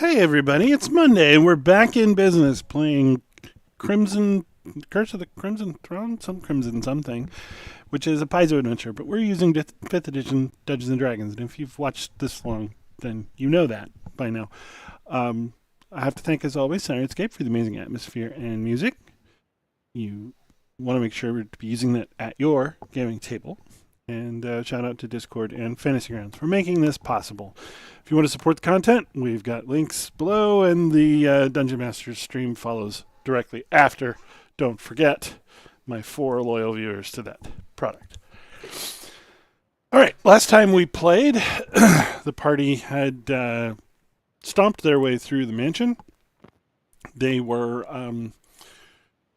Hey everybody, it's Monday and we're back in business playing Crimson Curse of the Crimson Throne, some Crimson something, which is a Paizo adventure, but we're using 5th edition Dungeons and Dragons, and if you've watched this long, then you know that by now. I have to thank, as always, Sirenscape for the amazing atmosphere and music. You want to make sure to be using that at your gaming table. And shout out to Discord and Fantasy Grounds for making this possible. If you want to support the content, we've got links below, and the Dungeon Masters stream follows directly after. Don't forget my 4 loyal viewers to that product. All right, last time we played, the party had stomped their way through the mansion. They were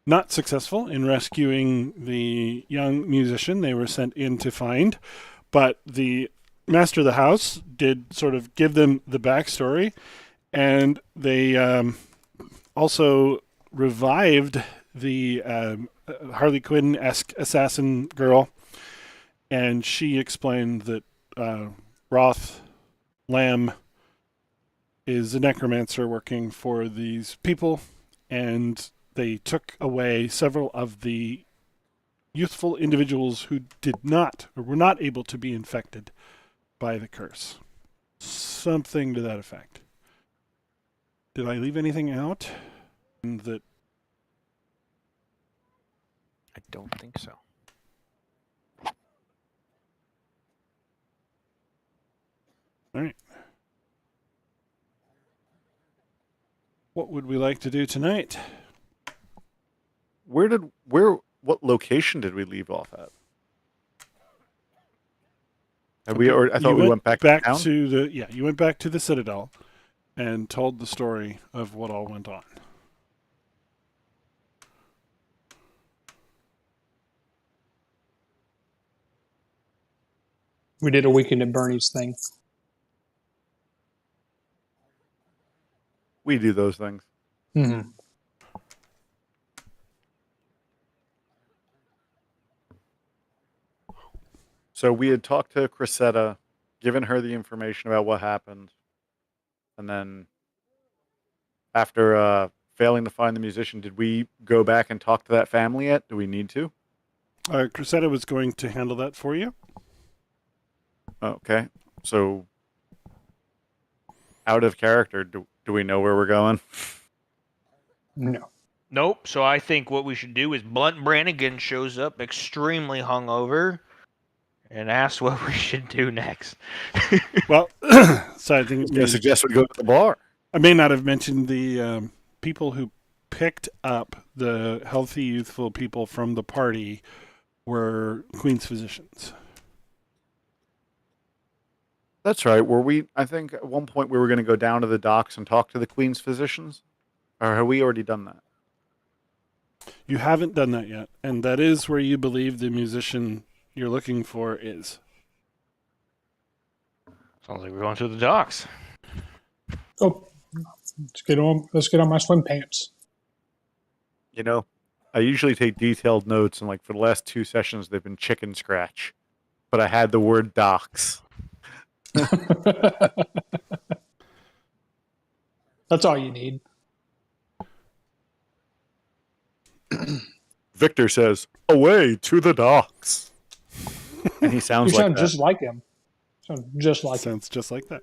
not successful in rescuing the young musician they were sent in to find, but the master of the house did sort of give them the backstory, and they also revived the Harley Quinn-esque assassin girl, and she explained that Roth Lamb is a necromancer working for these people, and they took away several of the youthful individuals who did not or were not able to be infected by the curse. Something to that effect. Did I leave anything out? That I don't think so. All right. What would we like to do tonight? What location did we leave off at? I thought we went back to town? You went back to the Citadel and told the story of what all went on. We did a weekend at Bernie's thing. We do those things. Mm-hmm. So we had talked to Cressetta, given her the information about what happened, and then after failing to find the musician, did we go back and talk to that family yet? Do we need to? Cressetta was going to handle that for you. Okay. So, out of character, do we know where we're going? No. Nope. So I think what we should do is Blunt Brannigan shows up extremely hungover and asks what we should do next. Well, so I think I suggest we go to the bar. I may not have mentioned the people who picked up the healthy, youthful people from the party were Queen's physicians. That's right. I think at one point we were going to go down to the docks and talk to the Queen's physicians? Or have we already done that? You haven't done that yet, and that is where you believe the musician you're looking for is. Sounds like we're going to the docks. Oh, let's get on my swim pants. You know, I usually take detailed notes, and like for the last 2 sessions, they've been chicken scratch. But I had the word docks. That's all you need. Victor says, "Away to the docks." And he sounds You like sound that. just like him. Sound just like him. Sounds just like that.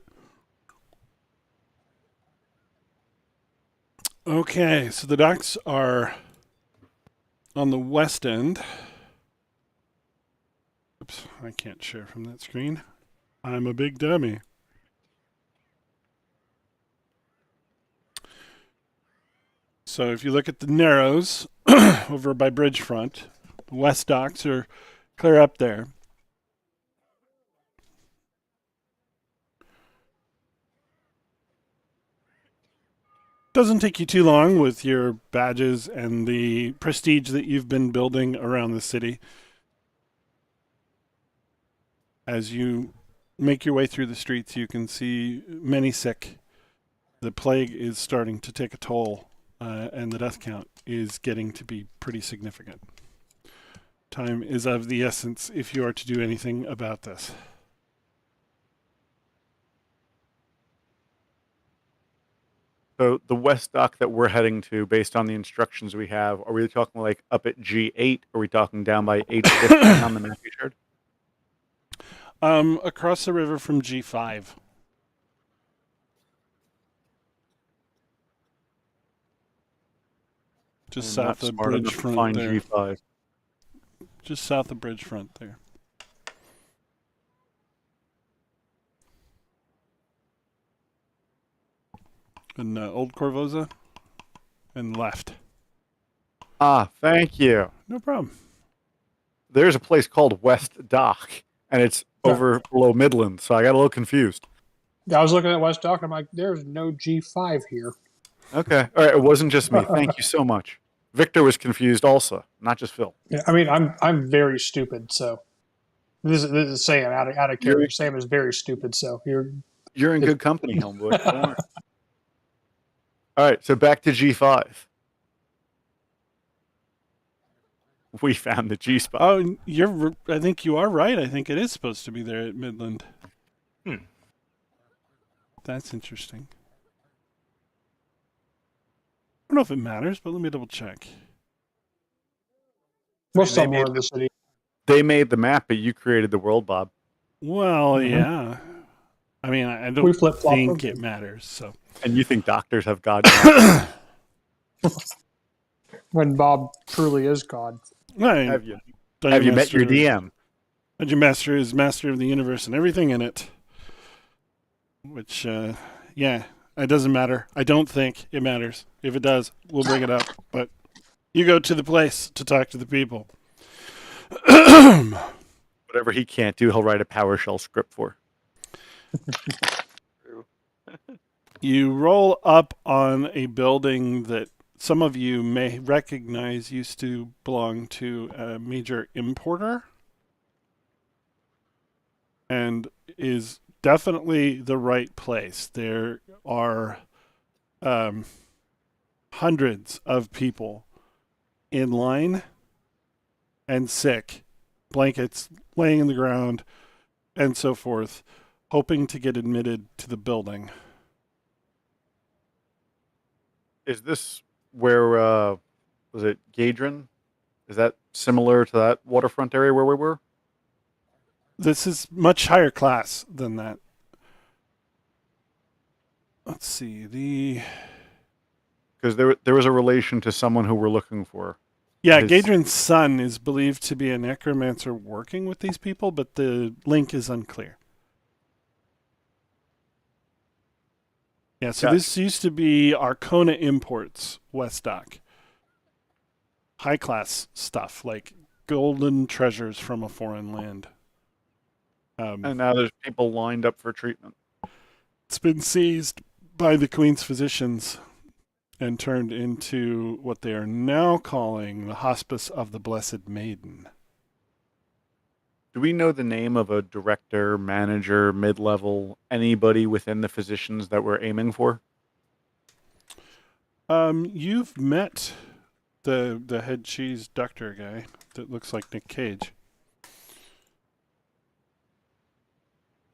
Okay, so the docks are on the west end. Oops, I can't share from that screen. I'm a big dummy. So if you look at the Narrows over by Bridgefront, the west docks are clear up there. Doesn't take you too long with your badges and the prestige that you've been building around the city. As you make your way through the streets, you can see many sick. The plague is starting to take a toll, and the death count is getting to be pretty significant. Time is of the essence if you are to do anything about this. So the west dock that we're heading to, based on the instructions we have, are we talking like up at G8? Are we talking down by H15 on the map you shared? Across the river from G5. Just I'm not south of smart enough to Bridgefront find there. G5. Just south of Bridgefront there. In Old Corvosa and left. Ah, thank you. No problem. There's a place called West Dock, and it's over below Midland, so I got a little confused. I was looking at West Dock, and I'm like, there's no G5 here. Okay. All right. It wasn't just me. Thank you so much. Victor was confused also, not just Phil. Yeah, I mean, I'm very stupid, so this is saying out of character. Sam is very stupid, so You're in good company, homeboy. Don't worry. All right. So back to G5. We found the G spot. Oh, I think you are right. I think it is supposed to be there at Midland. That's interesting. I don't know if it matters, but let me double check. we're somewhere in the city. They made the map, but you created the world, Bob. Well, yeah. I mean, I We don't flip-flop think them. it matters. So And you think doctors have God? When Bob truly is God. Have you met your DM? Dungeon Master is master of the universe and everything in it. Which, yeah, it doesn't matter. I don't think it matters. If it does, we'll bring it up. But you go to the place to talk to the people. Whatever he can't do, he'll write a PowerShell script for. You roll up on a building that some of you may recognize used to belong to a major importer and is definitely the right place. There are hundreds of people in line and sick, blankets laying in the ground, and so forth, hoping to get admitted to the building. Is this where, was it Gadrin? Is that similar to that waterfront area where we were? This is much higher class than that. Let's see, Because there was a relation to someone who we're looking for. Yeah, Gadrin's son is believed to be a necromancer working with these people, but the link is unclear. Yeah, so this used to be Arcona Imports, West Dock. High class stuff, like golden treasures from a foreign land. And now there's people lined up for treatment. It's been seized by the Queen's physicians and turned into what they are now calling the Hospice of the Blessed Maiden. Do we know the name of a director, manager, mid-level, anybody within the physicians that we're aiming for? You've met the head cheese doctor guy that looks like Nick Cage.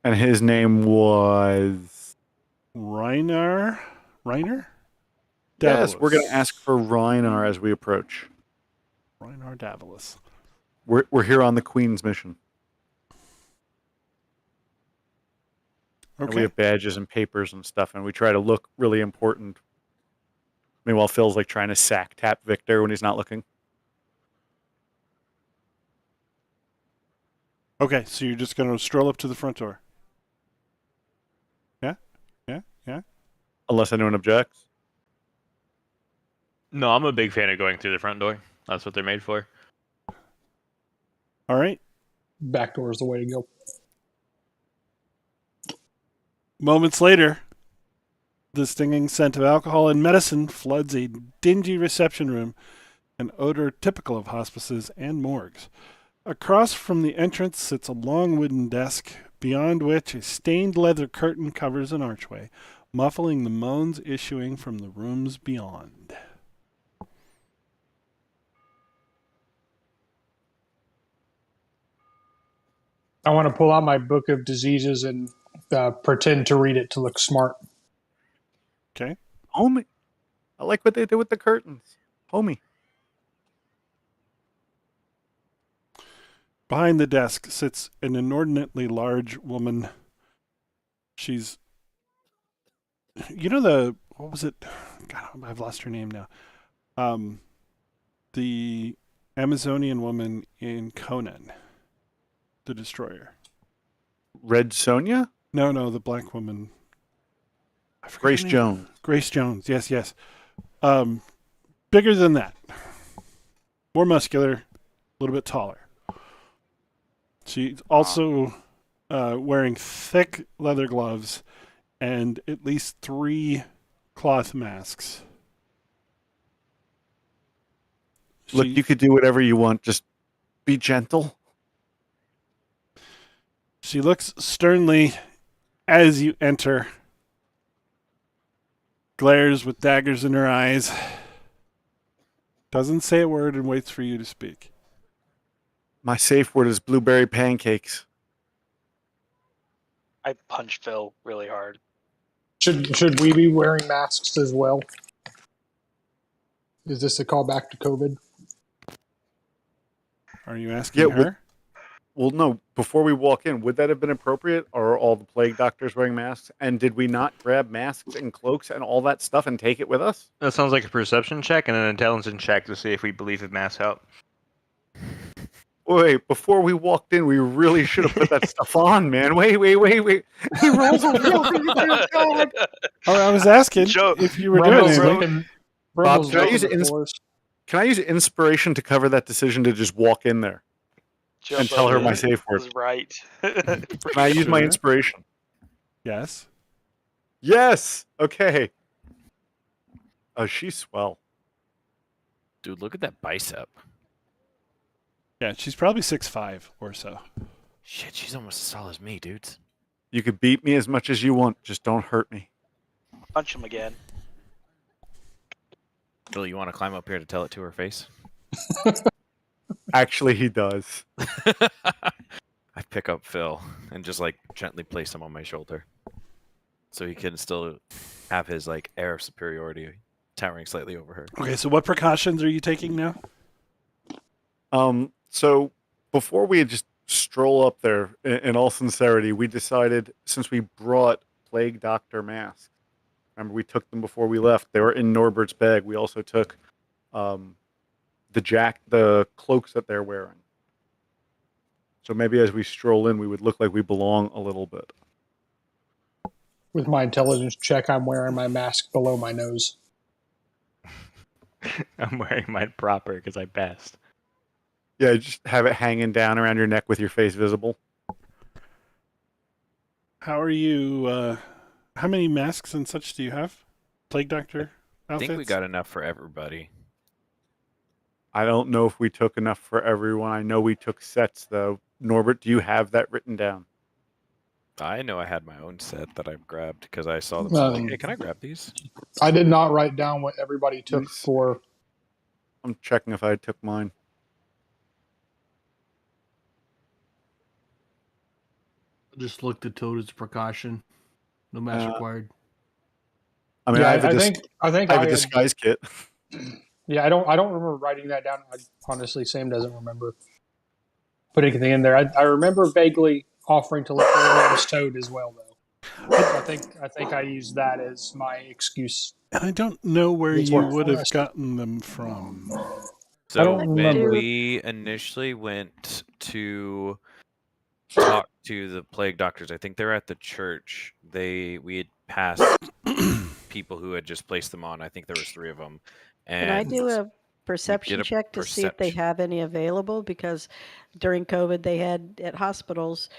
And his name was... Reiner? Yes, Davalos. we're going to ask for Reinar as we approach. Reiner Davalos. We're here on the Queen's mission. And we Okay. have badges and papers and stuff, and we try to look really important. Meanwhile, Phil's like trying to sack tap Victor when he's not looking. Okay, so you're just going to stroll up to the front door. Yeah. Unless anyone objects. No, I'm a big fan of going through the front door. That's what they're made for. All right. Back door is the way to go. Moments later, the stinging scent of alcohol and medicine floods a dingy reception room, an odor typical of hospices and morgues. Across from the entrance sits a long wooden desk, beyond which a stained leather curtain covers an archway, muffling the moans issuing from the rooms beyond. I want to pull out my book of diseases and pretend to read it to look smart. Okay. Homie. I like what they did with the curtains. Homie. Behind the desk sits an inordinately large woman. She's, what was it? God, I've lost her name now. The Amazonian woman in Conan, the Destroyer. Red Sonja? No, the black woman. I forget Grace her name. Jones. Grace Jones. Yes. Bigger than that. More muscular, a little bit taller. She's also wearing thick leather gloves and at least 3 cloth masks. Look, you could do whatever you want. Just be gentle. She looks sternly as you enter, glares with daggers in her eyes, doesn't say a word, and waits for you to speak. My safe word is blueberry pancakes. I punch Phil really hard. Should we be wearing masks as well? Is this a callback to COVID? Are you asking her? Well, no. Before we walk in, would that have been appropriate? Are all the plague doctors wearing masks? And did we not grab masks and cloaks and all that stuff and take it with us? That sounds like a perception check and an intelligence check to see if we believe that masks help. Wait, before we walked in, we really should have put that stuff on, man. Wait. He rolls a real God. Oh, I was asking Joe, if you were Rumbles doing anything. looking- Bob, Rumbles can I looking use the it force. Can I use inspiration to cover that decision to just walk in there and tell her my safe word? Was right. Can I use my Sure. inspiration? Yes. Yes. Okay. Oh, she's swell. Dude, look at that bicep. Yeah, she's probably 6'5" or so. Shit, she's almost as tall as me, dudes. You could beat me as much as you want. Just don't hurt me. Punch him again. Phil, you want to climb up here to tell it to her face? Actually, he does. I pick up Phil and just like gently place him on my shoulder, so he can still have his like air of superiority, towering slightly over her. Okay, so what precautions are you taking now? So before we just stroll up there, in all sincerity, we decided since we brought plague doctor masks, remember we took them before we left. They were in Norbert's bag. We also took the cloaks that they're wearing. So maybe as we stroll in, we would look like we belong a little bit. With my intelligence check, I'm wearing my mask below my nose. I'm wearing mine proper because I passed. Yeah, just have it hanging down around your neck with your face visible. How are you? How many masks and such do you have? Plague Doctor I outfits? think we got enough for everybody. I don't know if we took enough for everyone. I know we took sets, though. Norbert, do you have that written down? I know I had my own set that I grabbed because I saw them. I was like, hey, can I grab these? I did not write down what everybody took Nice. for. I'm checking if I took mine. Just looked at Toad as a precaution. No mask required. I mean, Yeah, I have I think I have a had- disguise kit. Yeah, I don't remember writing that down. Honestly, Sam doesn't remember putting anything in there. I remember vaguely offering to let her use Toad as well, though. I think I used that as my excuse. And I don't know where It's you worked would for have us. gotten them from. So don't when remember. we initially went to talk to the plague doctors, I think they're at the church. We had passed people who had just placed them on. I think there was 3 of them. And Can I do a perception a check to see if they perception. have any available? Because during COVID, they had at hospitals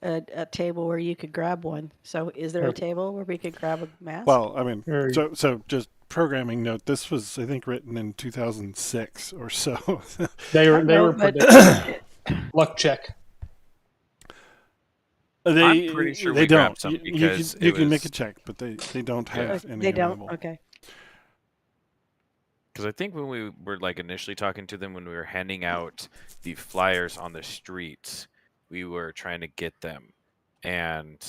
a table where you could grab one. So is there Sure. a table where we could grab a mask? Well, I mean, Very- so just programming note. This was, I think, written in 2006 or so. They were No, but- predicting. Luck check. They, I'm pretty sure they we don't. grabbed some You because can, you it can make was- a check, but they don't have any they don't? available. Okay. Because I think when we were like initially talking to them, when we were handing out the flyers on the streets, we were trying to get them, and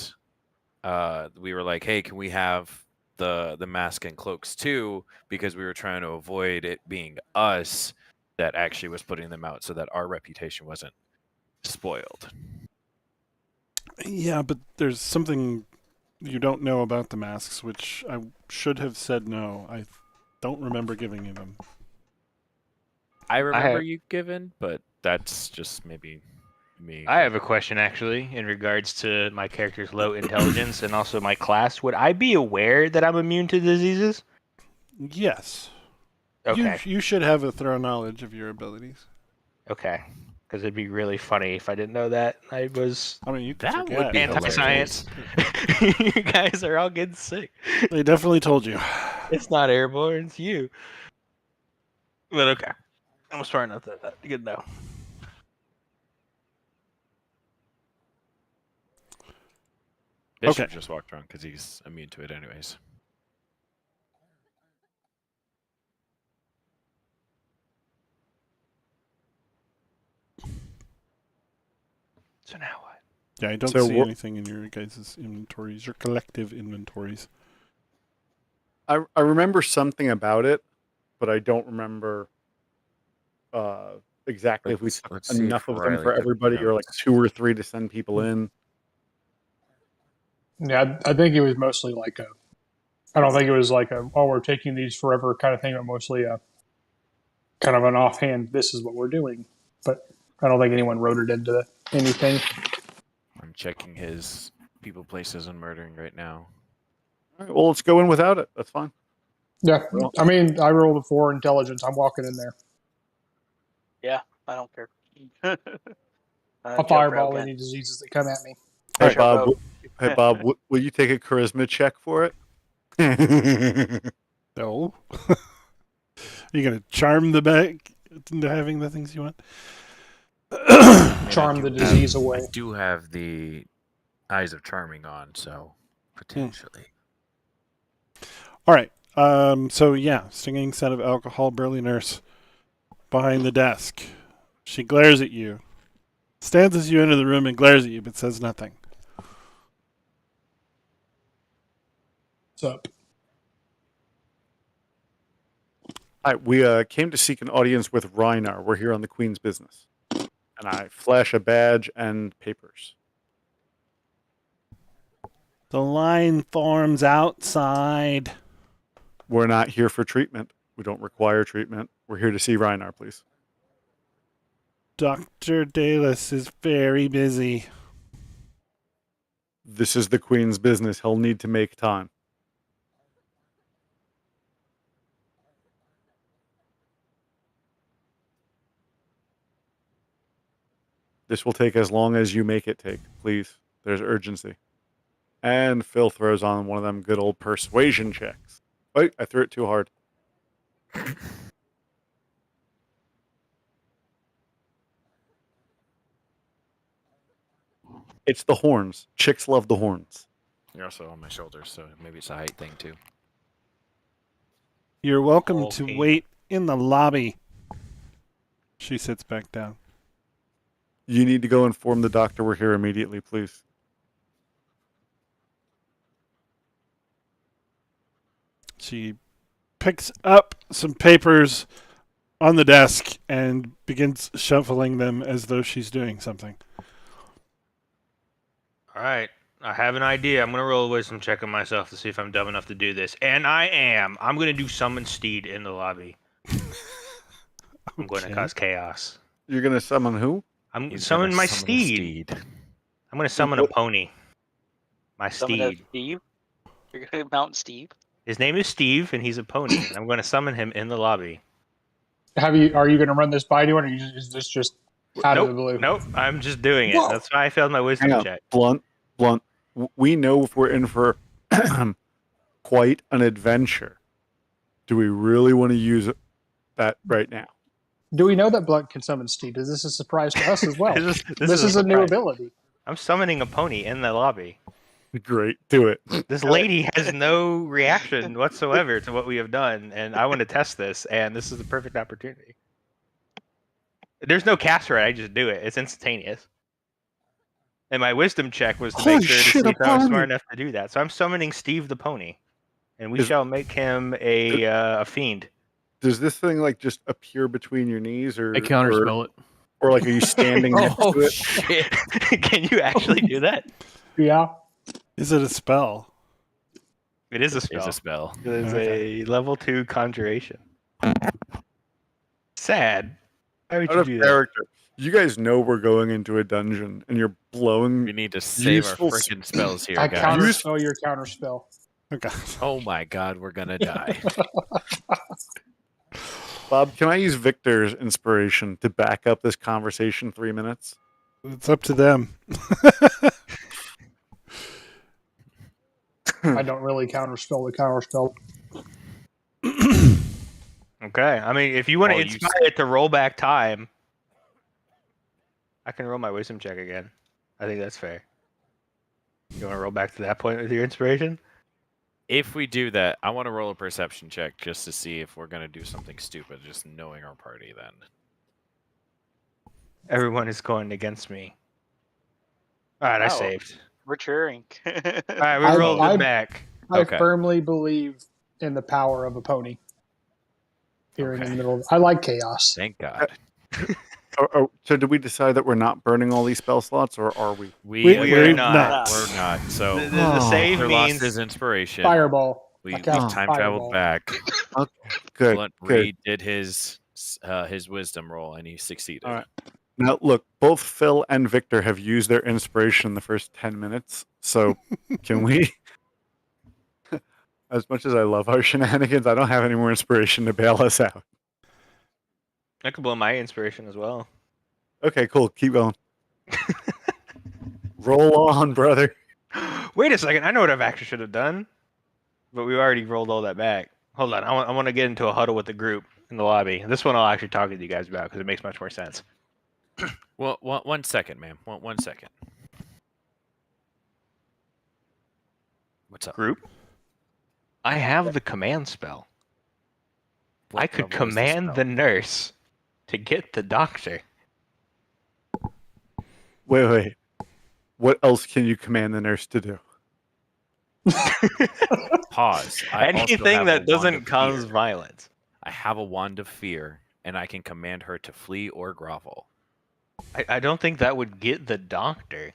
we were like, "Hey, can we have the mask and cloaks too, because we were trying to avoid it being us that actually was putting them out, so that our reputation wasn't spoiled. Yeah, but there's something you don't know about the masks, which I should have said no. I don't remember giving you them. I remember have- you given, but that's just maybe me. I have a question actually in regards to my character's low intelligence and also my class. Would I be aware that I'm immune to diseases? Yes. Okay. You should have a thorough knowledge of your abilities. Okay. Because it'd be really funny if I didn't know that. I was I mean, you could That would forget. be anti-science. You guys are all getting sick. They definitely told you. It's not airborne, it's you. But okay. I'm smart enough that good to know. Bishop Okay. just walked around because he's immune to it anyways. So now what? Yeah, I don't So see what- anything in your guys' inventories, your collective inventories. I remember something about it, but I don't remember exactly if we Let's- took let's see enough if of them Riley for took everybody, or like notes. 2 or 3 to send people in. Yeah, I think it was mostly like a. I don't think it was like a, oh, we're taking these forever kind of thing, but mostly a kind of an offhand, this is what we're doing. But I don't think anyone wrote it into anything. I'm checking his people, places, and murdering right now. All right, well, let's go in without it. That's fine. Yeah, Well- I mean, I rolled a 4 intelligence. I'm walking in there. I don't care. I'll fireball any diseases that come at me. Hey, Alright. Bob. Showboat. Hey, Bob. Will you take a charisma check for it? No. Are you going to charm the bag into having the things you want? I mean, I Charm do the have- disease away. I do have the Eyes of Charming on, so potentially. All right. So yeah, stinging scent of alcohol, burly nurse behind the desk. She glares at you, stands as you enter the room and glares at you, but says nothing. What's up? Hi, we came to seek an audience with Reinar. We're here on the Queen's business. And I flash a badge and papers. The line forms outside. We're not here for treatment. We don't require treatment. We're here to see Reinar, please. Dr. Dallas is very busy. This is the Queen's business. He'll need to make time. This will take as long as you make it take, please. There's urgency. And Phil throws on one of them good old persuasion checks. Wait, I threw it too hard. It's the horns. Chicks love the horns. You're also on my shoulders, so maybe it's a height thing too. You're welcome to Okay. wait in the lobby. She sits back down. You need to go inform the doctor we're here immediately, please. She picks up some papers on the desk and begins shuffling them as though she's doing something. All right. I have an idea. I'm going to roll a wisdom check on myself to see if I'm dumb enough to do this. And I am. I'm going to do summon Steed in the lobby. I'm going to Okay. cause chaos. You're going to summon who? I'm He's summon gonna my summon a steed. I'm going to summon a pony. My Summon a steed. Steve. You're gonna mount Steve. His name is Steve, and he's a pony. And I'm going to summon him in the lobby. Are you going to run this by anyone, or is this just out of the blue? Nope. I'm just doing it. Whoa. That's why I failed my wisdom Hang on. check. Blunt. We know if we're in for quite an adventure. Do we really want to use that right now? Do we know that Blunt can summon Steve? Is this a surprise to us as well? This is a new surprise. ability. I'm summoning a pony in the lobby. Great. Do it. This lady has no reaction whatsoever to what we have done, and I want to test this, and this is the perfect opportunity. There's no cast for it, I just do it. It's instantaneous. And my wisdom check was to Holy make sure to shit, see a if I was pony. smart enough to do that. So I'm summoning Steve the pony. and we Is- shall make him a fiend. Does this thing like just appear between your knees, or I counterspell it. or like are you standing next to it? shit! Can you actually do that? Yeah. Is it a spell? It is a It's spell. a spell. It is Okay. a level 2 conjuration. Sad. Why would Out you of do that? character. You guys know we're going into a dungeon, and you're blowing. We need to save our Useful freaking spells here, I guys. counterspell your counterspell. Okay. Oh my god, we're gonna die. Bob, can I use Victor's inspiration to back up this conversation 3 minutes? It's up to them. I don't really counterspell the counterspell. Okay. I mean, if you want to Oh, you inspire it to roll back time, I can roll my wisdom check again. I think that's fair. You want to roll back to that point with your inspiration? If we do that, I want to roll a perception check just to see if we're gonna do something stupid, just knowing our party then. Everyone is going against me. All right, I Wow. saved. Maturing. All right, we I- rolled I- it back. I Okay. firmly believe in the power of a pony. Here in Okay. the middle. I like chaos. Thank God. So did we decide that we're not burning all these spell slots, or are we? We are are not. We're not. So The save Victor lost means his inspiration. Fireball. We I cast time fireball. traveled back. Good. Blunt Good. redid his wisdom roll and he succeeded. All right. Now, look, both Phil and Victor have used their inspiration in the first 10 minutes. So, can we? As much as I love our shenanigans, I don't have any more inspiration to bail us out. I could blow my inspiration as well. Okay, cool. Keep going. Roll on, brother. Wait a second. I know what I've actually should have done, but we already rolled all that back. Hold on. I want to get into a huddle with the group in the lobby. This one I'll actually talk to you guys about because it makes much more sense. Well, one second, ma'am. One second. What's up? Group, I have the command spell. What I could level is the command spell? the nurse to get the doctor. Wait. What else can you command the nurse to do? Pause. I also Anything have a that wand doesn't of cause fear. violence. I have a wand of fear, and I can command her to flee or grovel. I don't think that would get the doctor.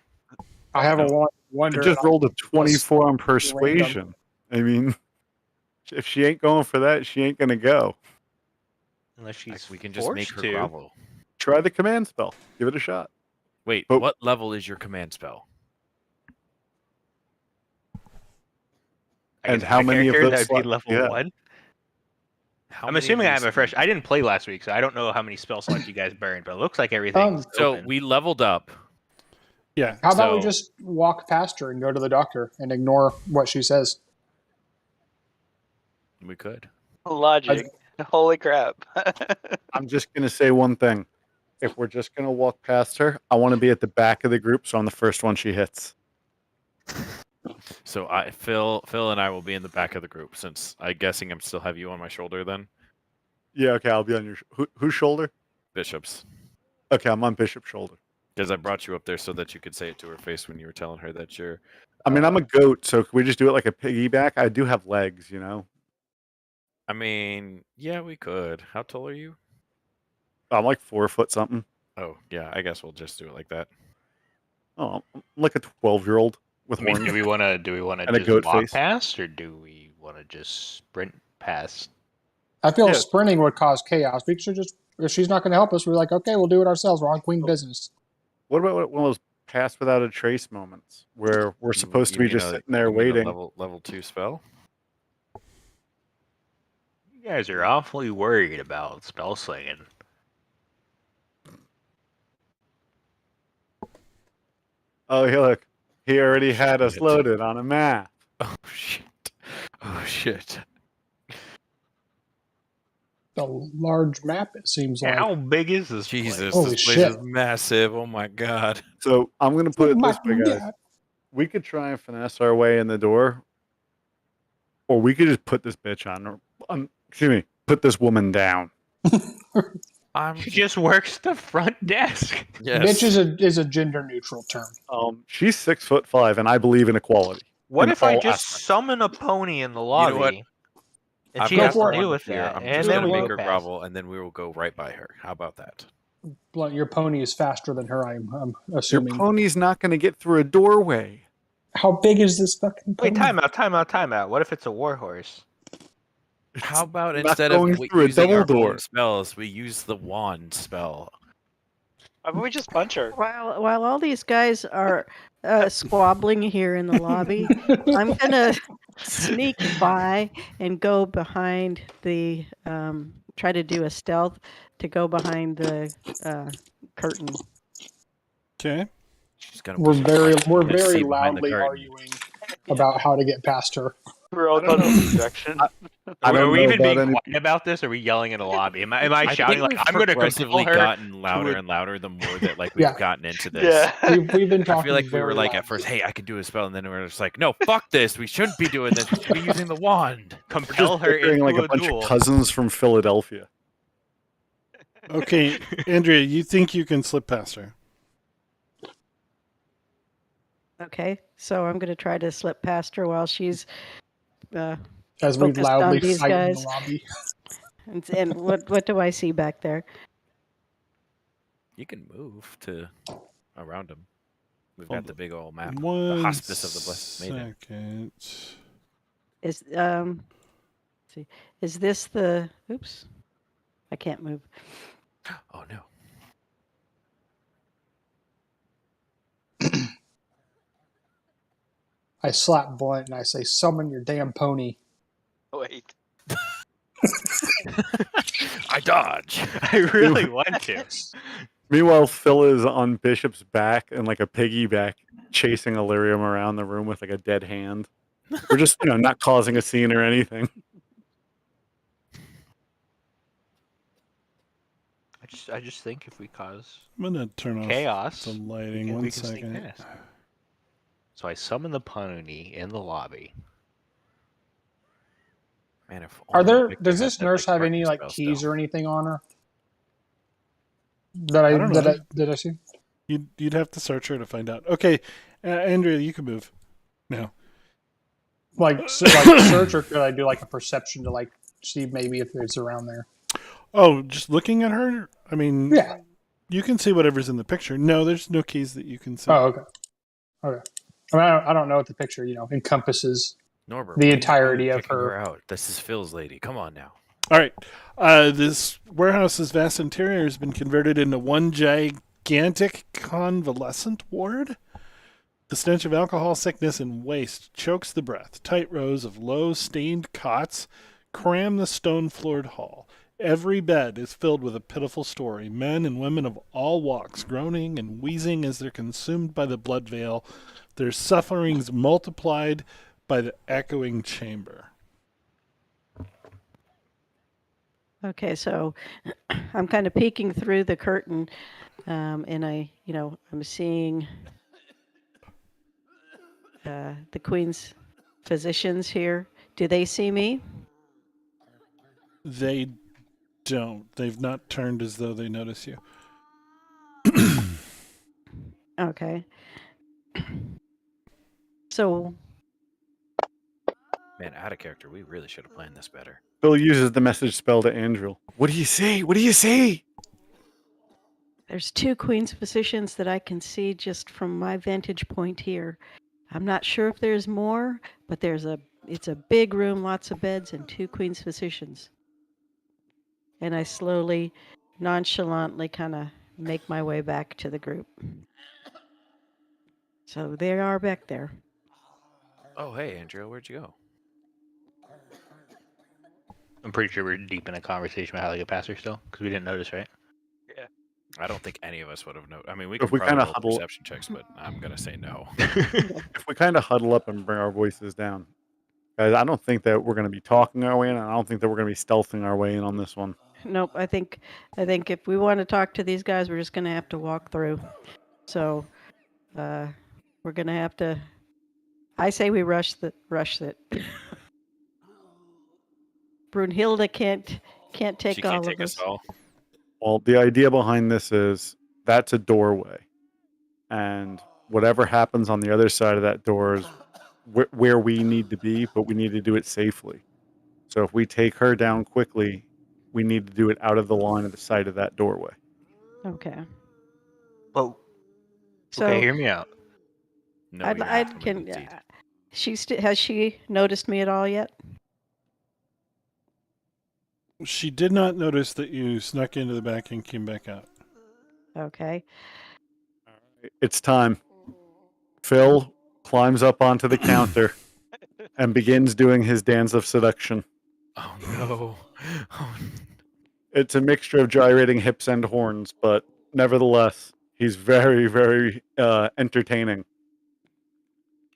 I have a I wonder. just rolled a 24 on persuasion. I mean, if she ain't going for that, she ain't going to go. Unless she's We can just make forced her to. grovel. Try the command spell. Give it a shot. Wait, But- what level is your command spell? I guess And how my many of character, those that would be slots- level yeah. 1. How I'm many of assuming I these have a fresh. do I didn't play last week, so I don't know how many spell slots you guys burned, but it looks like everything's So open. we leveled up. Yeah. How about we So- just walk past her and go to the doctor and ignore what she says? We could. Logic. Holy crap. I'm just going to say one thing. If we're just going to walk past her, I want to be at the back of the group, so I'm the first one she hits. So Phil and I will be in the back of the group, since I'm guessing I'm still have you on my shoulder then. Yeah, okay, I'll be on your... whose shoulder? Bishop's. Okay, I'm on Bishop's shoulder. Because I brought you up there so that you could say it to her face when you were telling her that you're. I mean, I'm a goat, so can we just do it like a piggyback? I do have legs, you know? I mean, yeah, we could. How tall are you? I'm like 4 foot something. Oh, yeah, I guess we'll just do it like that. Oh, I'm like a 12-year-old with I mean, horns. do we want to And a just goat walk face. past, or do we want to just sprint past? I feel Yeah. sprinting would cause chaos. We should just, if she's not going to help us, we're like, okay, we'll do it ourselves. We're on queen business. What about one of those pass without a trace moments where we're supposed to be You mean just a- sitting there you mean a waiting? level 2 spell? You guys are awfully worried about spell slinging. Oh, hey, look. He already had us Shit. loaded on a map. Oh shit! Oh shit! A large map, it seems like. How big is this place? Jesus, Holy this place shit. is massive. Oh my god! So I'm going to put it Oh my this way, guys. God. We could try and finesse our way in the door, or we could just put this bitch on excuse me, put this woman down. I'm She just works the front desk. yes. Bitch is a gender neutral term. She's 6'5", and I believe in equality. What in if I all just aspects. summon a pony in the know lobby? what? And I've she got has to one deal with here. that, I'm and just then gonna we make go her past. grovel, and then we will go right by her. How about that? Blunt, your pony is faster than her. I'm Your assuming. pony's not going to get through a doorway. How big is this fucking pony? Wait, time out. What if it's a warhorse? How about Not instead of going through a using double our door. own spells, we use the wand spell? Why don't we just punch her? While all these guys are squabbling here in the lobby, I'm gonna sneak by and go behind the try to do a stealth to go behind the curtain. Okay. She's gonna We're push a very button. we're You're gonna very see behind the loudly curtain. arguing about how to get past her. We're all I don't tunnel know. projection. I don't Are we know even about being any. quiet about this? Or are we yelling in a lobby? Am I I shouting think like we've I'm going to compel progressively her? gotten louder a- and louder the more that like we've Yeah. gotten into this. Yeah. We've been I talking. feel like we were very like at loudly. first, hey, I can do a spell, and then we were just like, no, fuck this. We shouldn't be doing this. We should be using the wand. We're Compel just her bickering into like a a bunch duel. of cousins from Philadelphia. Okay, Andrea, you think you can slip past her? Okay, so I'm gonna try to slip past her while she's As we focused loudly on these fight in the guys. lobby. And what do I see back there? You can move to around them. We've Hold got the big old map, One the hospice of the blessed maiden. Is second. let's see, is this the? Oops, I can't move. Oh no. I slap Blunt and I say, "Summon your damn pony." Wait. I dodge. I really want to. Meanwhile, Phil is on Bishop's back and like a piggyback chasing Illyrium around the room with like a dead hand. We're just, not causing a scene or anything. I just think if we cause I'm gonna turn off chaos, the lighting. we One can sneak second. past. So I summon the pony in the lobby. Man, if Are only there? Victor Does had this that nurse big have any parking like spell keys still. or anything on her? That I I don't know. did I see? You'd have to search her to find out. Okay, Andrea, you can move now. Like search, or could I do like a perception to like see maybe if it's around there? Oh, just looking at her. I mean, Yeah. you can see whatever's in the picture. No, there's no keys that you can see. Oh, okay. Okay. I mean, I don't know what the picture encompasses. Norbert, The what are you entirety doing of kicking her. out. This is Phil's lady. Come on now. All right. This warehouse's vast interior has been converted into one gigantic convalescent ward. The stench of alcohol, sickness, and waste chokes the breath. Tight rows of low, stained cots cram the stone-floored hall. Every bed is filled with a pitiful story. Men and women of all walks groaning and wheezing as they're consumed by the blood veil, their sufferings multiplied by the echoing chamber. Okay, so I'm kind of peeking through the curtain, and I'm seeing the Queen's physicians here. Do they see me? They don't. They've not turned as though they notice you. Okay. So, Man, out of character. We really should have planned this better. Phil uses the message spell to Andrew. What do you see? What do you see? there's two Queen's physicians that I can see just from my vantage point here. I'm not sure if there's more, but it's a big room, lots of beds, and two Queen's physicians. And I slowly, nonchalantly kind of make my way back to the group. So they are back there. Oh, hey, Andrea, where'd you go? I'm pretty sure we're deep in a conversation about how to get past her still, because we didn't notice, right? I don't think any of us would have known. I mean, we If could we probably kinda roll huddle- perception checks, but I'm gonna say no. If we kind of huddle up and bring our voices down, guys, I don't think that we're going to be talking our way in, and I don't think that we're going to be stealthing our way in on this one. Nope, I think if we want to talk to these guys, we're just going to have to walk through. So, we're going to have to. I say we rush it. Brunhilde can't take She all can't of take us. us all. Well, the idea behind this is that's a doorway, and whatever happens on the other side of that door is where we need to be, but we need to do it safely. So if we take her down quickly, we need to do it out of the line of the sight of that doorway. Okay. Well, So okay, hear me out. No, I'd, you're I'd not can. indeed. Has she noticed me at all yet? She did not notice that you snuck into the back and came back out. Okay. It's time. Phil climbs up onto the counter and begins doing his dance of seduction. Oh no. Oh, It's a mixture of gyrating hips and horns, but nevertheless, he's very, very entertaining.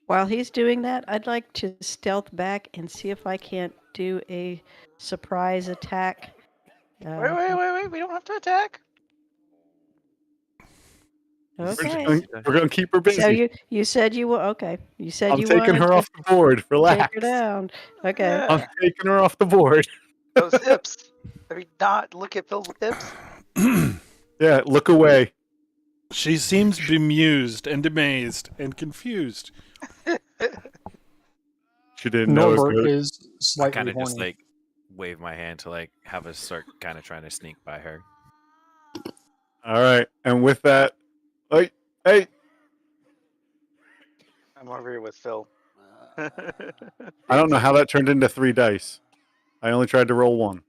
While he's doing that, I'd like to stealth back and see if I can't do a surprise attack. Wait. We don't have to attack. Okay. We're going to keep her busy. So you said you were okay. You said I'm you taking wanted her to off the board. Relax. take her down. Okay. Yeah. I'm taking her off the board. Those hips. Have you not look at Phil's hips? Yeah, look away. She seems bemused and amazed and confused. She didn't know it Norbert was is I slightly kind of horny. just like wave my hand to like have us start kind of trying to sneak by her. All right, and with that, hey, I'm over here with Phil. I don't know how that turned into 3 dice. I only tried to roll 1.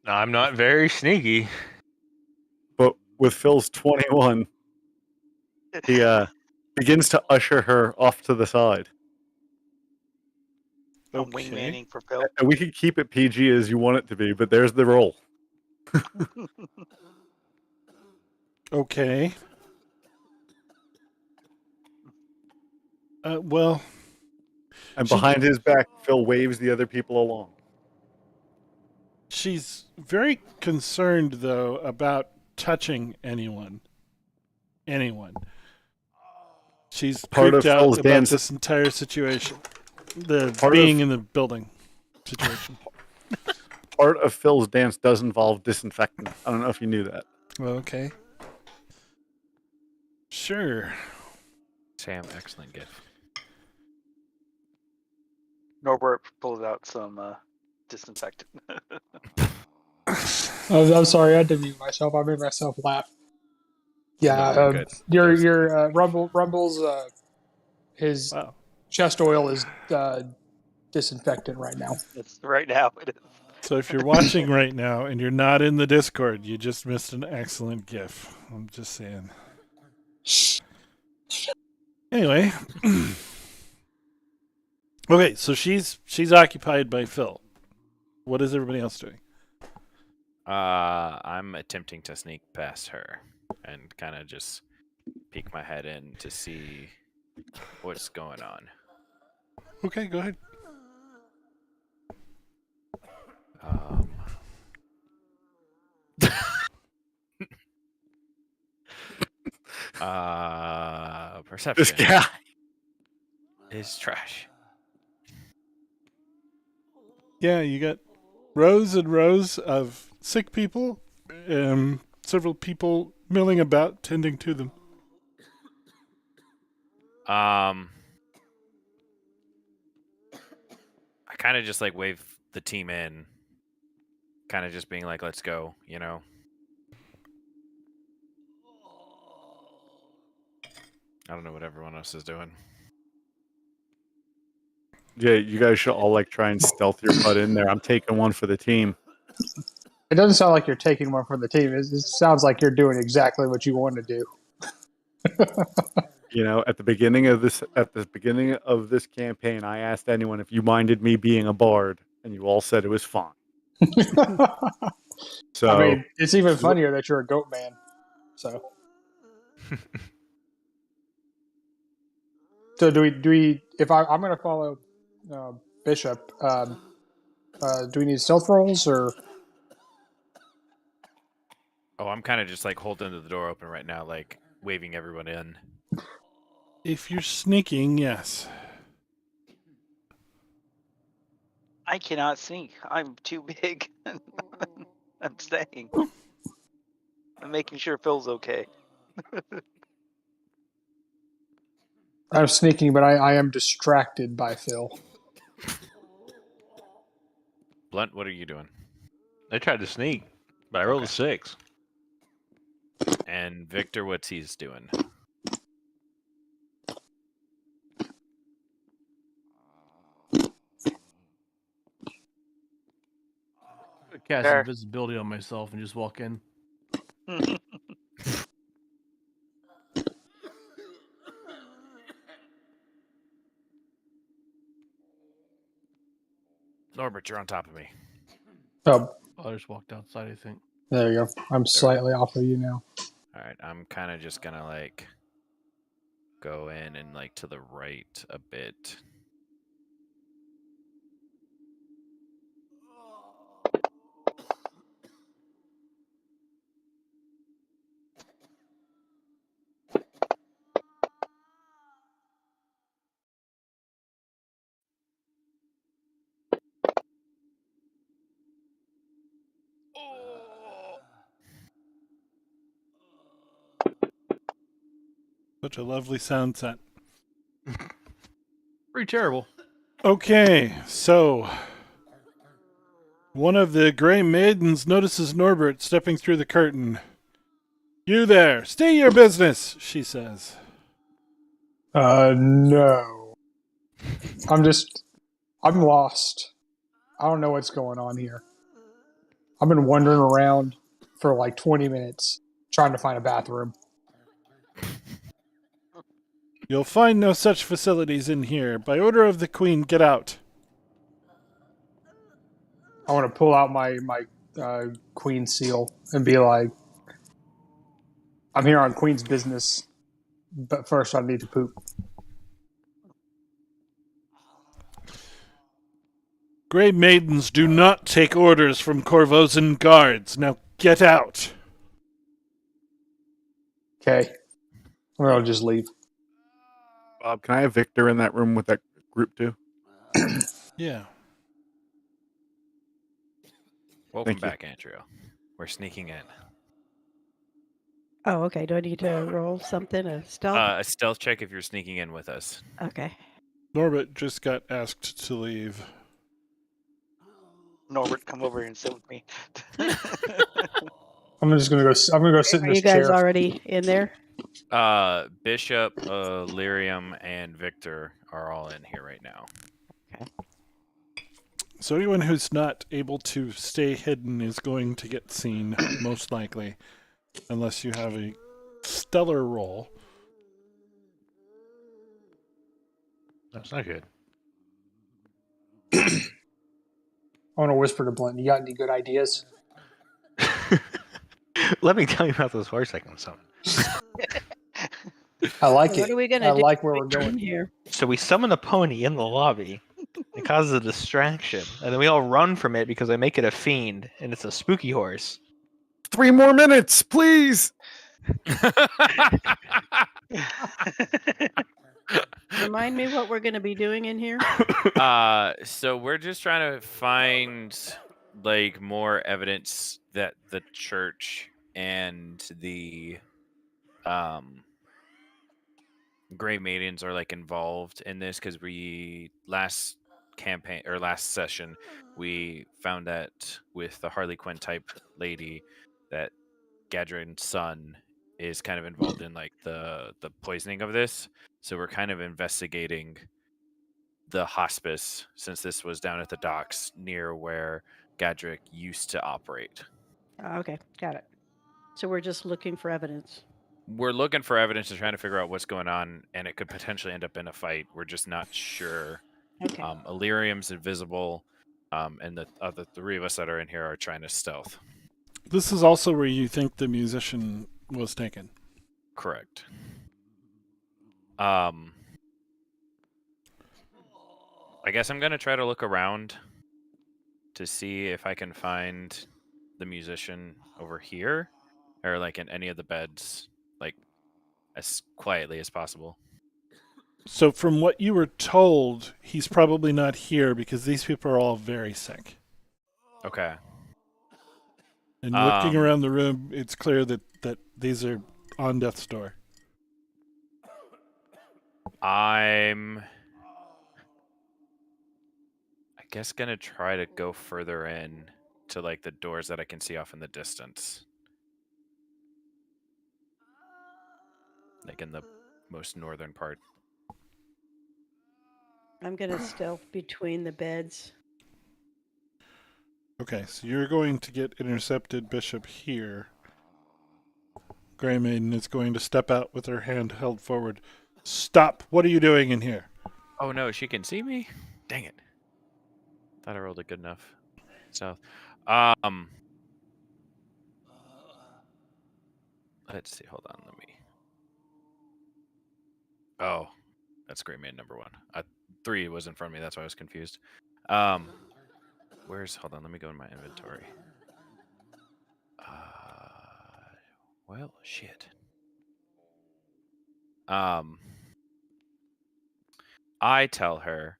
I'm not very sneaky. But with Phil's 21, he begins to usher her off to the side. I'm Okay. wingmanning for Phil. And we could keep it PG as you want it to be, but there's the roll. Okay. Well, And She- behind his back, Phil waves the other people along. she's very concerned, though, about touching anyone. She's Part of creeped out Phil's about dance- this entire situation. The Part being of- in the building situation. Part of Phil's dance does involve disinfectant. I don't know if you knew that. Okay. Sure. Sam, excellent gift. Norbert pulls out some disinfectant. I'm sorry, I had to mute myself. I made myself laugh. Yeah, No, good. your Rumble's his Wow. chest oil is disinfectant right now. It's right now. It is. So if you're watching right now and you're not in the Discord, you just missed an excellent GIF. I'm just saying. Anyway. Okay, so she's occupied by Phil. What is everybody else doing? I'm attempting to sneak past her and kind of just peek my head in to see what's going on. Okay, go ahead. Perception This guy. is trash. Yeah, you got rows and rows of sick people, several people milling about, tending to them. I kind of just like wave the team in, kind of just being like, "Let's go," you know. I don't know what everyone else is doing. Yeah, you guys should all like try and stealth your butt in there. I'm taking one for the team. It doesn't sound like you're taking one for the team. It sounds like you're doing exactly what you want to do. You know, at the beginning of this campaign, I asked anyone if you minded me being a bard, and you all said it was fine. So I mean, it's even funnier that you're a goat man. So, so do we? If I'm going to follow Bishop, do we need stealth rolls or? Oh, I'm kind of just like holding the door open right now, like waving everyone in. If you're sneaking, yes. I cannot sneak. I'm too big. I'm staying. I'm making sure Phil's okay. I'm sneaking, but I am distracted by Phil. Blunt, what are you doing? I tried to sneak, but I rolled a Okay. 6. And Victor, what's he's doing? Cast There. invisibility on myself and just walk in. Norbert, you're on top of me. Oh, I just walked outside, I think. there you go. I'm slightly off of you now. All right, I'm kind of just gonna like go in and like to the right a bit. Such a lovely sound set. Pretty terrible. Okay, so one of the gray maidens notices Norbert stepping through the curtain. You there, stay your business, she says. No. I'm lost. I don't know what's going on here. I've been wandering around for like 20 minutes trying to find a bathroom. You'll find no such facilities in here. By order of the Queen, get out. I want to pull out my Queen seal and be like, I'm here on Queen's business, but first I need to poop. Grey maidens do not take orders from Corvosan guards. Now get out. Okay. Or I'll just leave. Bob, can I have Victor in that room with that group too? Yeah. Welcome Thank you. back, Andrew. We're sneaking in. Oh, okay. Do I need to roll something? A stealth? A stealth check if you're sneaking in with us. Okay. Norbert just got asked to leave. Norbert, come over and sit with me. I'm just gonna go. I'm gonna go sit in Are this you guys chair. already in there? Bishop, Lyrium, and Victor are all in here right now. So anyone who's not able to stay hidden is going to get seen, most likely. Unless you have a stellar roll. That's not good. I want to whisper to Blunt. You got any good ideas? Let me tell you about those horse I can summon. I like What it. are we gonna I do like where we're in going. here? So we summon a pony in the lobby. It causes a distraction. And then we all run from it because I make it a fiend, and it's a spooky horse. 3 more minutes, please. Remind me what we're going to be doing in here. So we're just trying to find like more evidence that the church and the Gray Maidens are like involved in this because we last session we found that with the Harley Quinn type lady that Gadrin's son is kind of involved in like the poisoning of this. So we're kind of investigating the hospice since this was down at the docks near where Gadric used to operate. Okay, got it. So we're just looking for evidence. We're looking for evidence and trying to figure out what's going on, and it could potentially end up in a fight. We're just not sure. Okay. Illyrium's invisible, and the other 3 of us that are in here are trying to stealth. This is also where you think the musician was taken. Correct. I guess I'm gonna try to look around to see if I can find the musician over here, or like in any of the beds, like as quietly as possible. So from what you were told, he's probably not here because these people are all very sick. Okay. And looking around the room, it's clear that these are on death's door. I'm, I guess, gonna try to go further in to like the doors that I can see off in the distance, like in the most northern part. I'm gonna stealth between the beds. Okay, so you're going to get intercepted, Bishop, here. Grey Maiden is going to step out with her hand held forward. Stop! What are you doing in here? Oh no, she can see me? Dang it. Thought I rolled it good enough. So, let's see. Hold on, let me. Oh, that's Great Man number 1. 3 was in front of me. That's why I was confused. Hold on, let me go in my inventory. Well, shit. I tell her,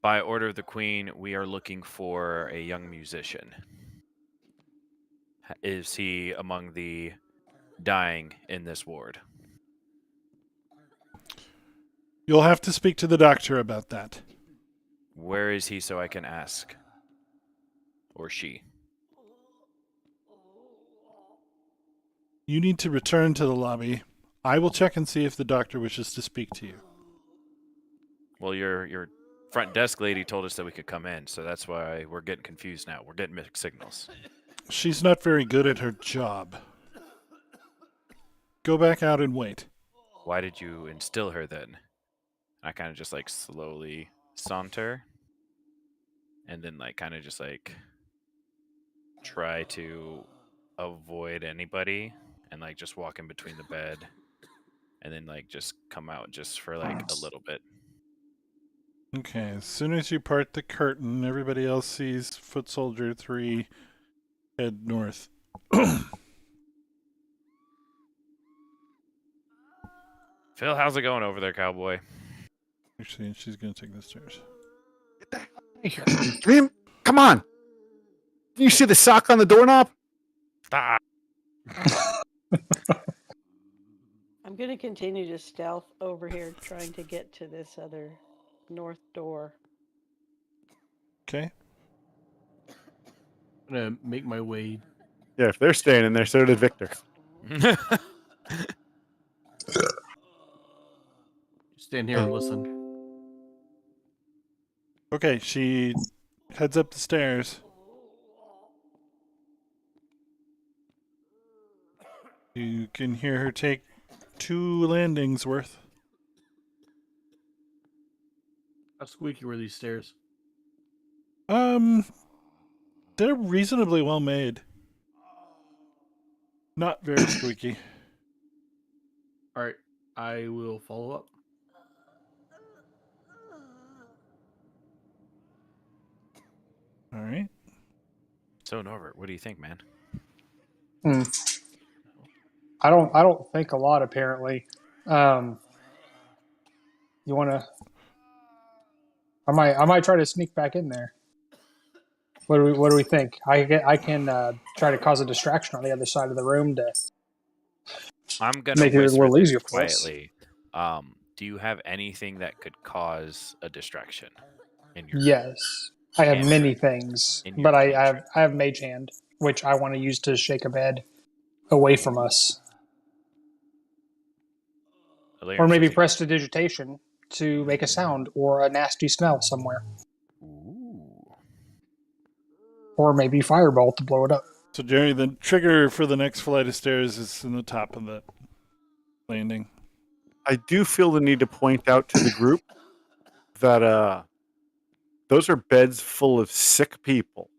by order of the Queen, we are looking for a young musician. Is he among the dying in this ward? You'll have to speak to the doctor about that. Where is he so I can ask? Or she? You need to return to the lobby. I will check and see if the doctor wishes to speak to you. Well, your front desk lady told us that we could come in, so that's why we're getting confused now. We're getting mixed signals. She's not very good at her job. Go back out and wait. Why did you instill her then? I kind of just like slowly saunter and then like kind of just like try to avoid anybody and like just walk in between the bed and then like just come out just for like a little bit. Okay, as soon as you part the curtain, everybody else sees Foot Soldier 3 head north. Phil, how's it going over there, cowboy? Actually, she's going to take the stairs. Dream, come on. Do you see the sock on the doorknob? Stop. I'm gonna continue to stealth over here, trying to get to this other north door. Okay. I'm gonna make my way. Yeah, if they're staying in there, so did Victor. Stand here and listen. Okay, she heads up the stairs. You can hear her take 2 landings worth. How squeaky were these stairs? They're reasonably well made. Not very squeaky. All right, I will follow up. All right. So Norbert, what do you think, man? I don't think a lot apparently. You want to? I might try to sneak back in there. What do we think? I can try to cause a distraction on the other side of the room to I'm gonna make it a whisper little this easier for us. quietly. Do you have anything that could cause a distraction in your Yes, I have cantrip? many things, In your but I cantrip. have Mage Hand, which I want to use to shake a bed away from us, Illyrium or maybe says he- prestidigitation to make a sound or a nasty smell somewhere, Ooh. or maybe Fireball to blow it up. So, Jerry, the trigger for the next flight of stairs is in the top of the landing. I do feel the need to point out to the group that those are beds full of sick people.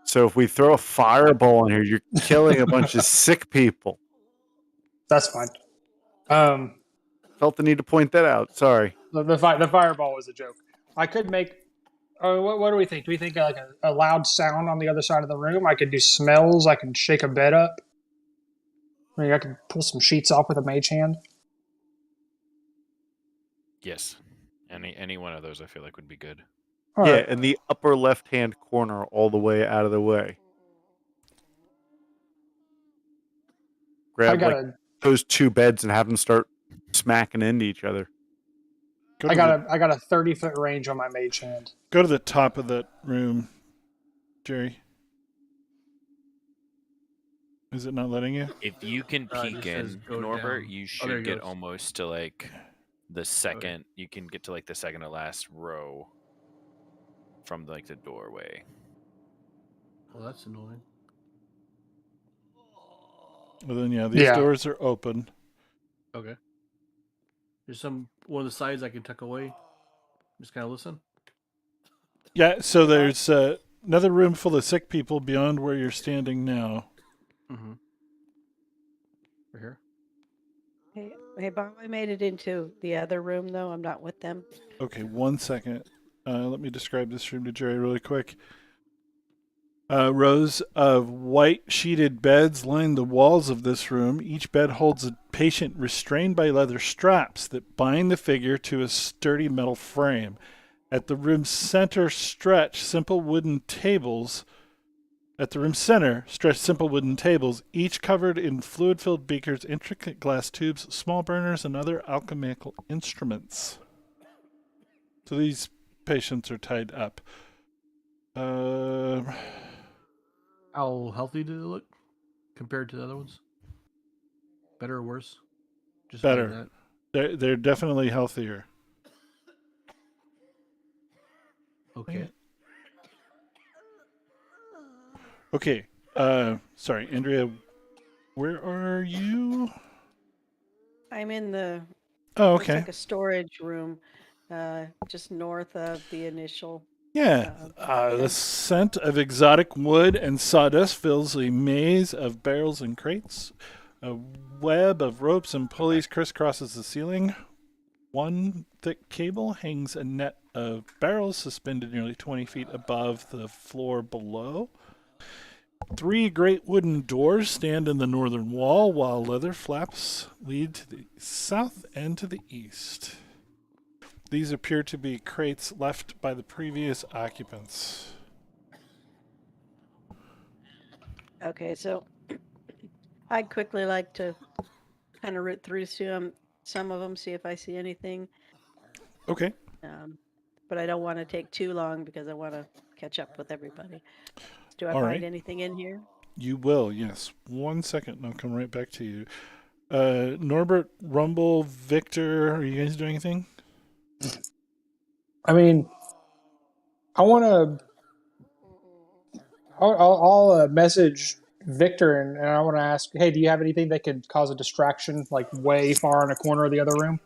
So if we throw a fireball in here, you're killing a bunch of sick people. That's fine. Felt the need to point that out. Sorry. The Fireball was a joke. I could make. What do we think? Do we think like a loud sound on the other side of the room? I could do smells. I could shake a bed up. I could pull some sheets off with a Mage Hand. Yes. Any one of those I feel like would be good. All Yeah, right. in the upper left-hand corner, all the way out of the way. I Grab got like those 2 beds and have them start smacking into each other. Go I to got a 30-foot range on my mage hand. go to the top of that room, Jerry. Is it not letting you? If you can it peek just says in, go Norbert, down. you Oh, there should it get goes. almost to like the second. You can get to like the second to last row from like the doorway. Well, that's annoying. Well, then yeah, these Yeah. doors are open. Okay. There's one of the sides I can tuck away. Just kind of listen. Yeah, so there's another room full of sick people beyond where you're standing now. Mm-hmm. Right here. Hey, Bob, I made it into the other room, though. I'm not with them. Okay, 1 second. Let me describe this room to Jerry really quick. Rows of white sheeted beds line the walls of this room. Each bed holds a patient restrained by leather straps that bind the figure to a sturdy metal frame. At the room's center stretch simple wooden tables. At the room's center stretch simple wooden tables, each covered in fluid-filled beakers, intricate glass tubes, small burners, and other alchemical instruments. So these patients are tied up. How healthy do they look compared to the other ones? Better or worse? Just like Better. that. They're definitely healthier. Okay. Okay. Sorry, Andrea. Where are you? I'm in the Oh, looks okay. like a storage room, just north of the initial. Yeah. The scent of exotic wood and sawdust fills a maze of barrels and crates. A web of ropes and pulleys crisscrosses the ceiling. One thick cable hangs a net of barrels suspended nearly 20 feet above the floor below. 3 great wooden doors stand in the northern wall, while leather flaps lead to the south and to the east. These appear to be crates left by the previous occupants. Okay, so I'd quickly like to kind of root through some of them, see if I see anything. Okay. But I don't want to take too long because I want to catch up with everybody. Do I All find right. anything in here? You will, yes. 1 second, and I'll come right back to you. Norbert, Rumble, Victor, are you guys doing anything? I mean, I want to. I'll message Victor and I want to ask, hey, do you have anything that could cause a distraction, like way far in a corner of the other room?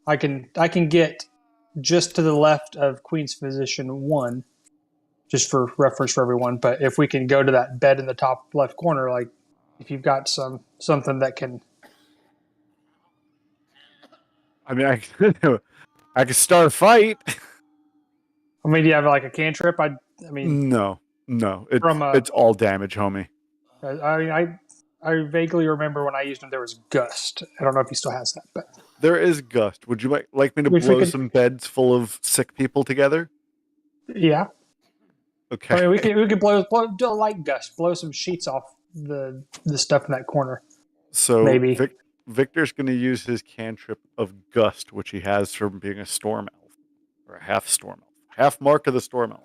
I can get just to the left of Queen's Physician 1, just for reference for everyone. But if we can go to that bed in the top left corner, like if you've got something that can. I mean, I could start a fight. I mean, do you have like a cantrip? I mean, No, From it's all damage, homie. I vaguely remember when I used him, there was Gust. I don't know if he still has that, but There is Gust. Would you like me to If we blow could- some beds full of sick people together? yeah. Okay. I mean, we could do a light gust, blow some sheets off the stuff in that corner. So Maybe. Victor's going to use his cantrip of Gust, which he has from being a storm elf, or a half storm elf, half mark of the storm elf.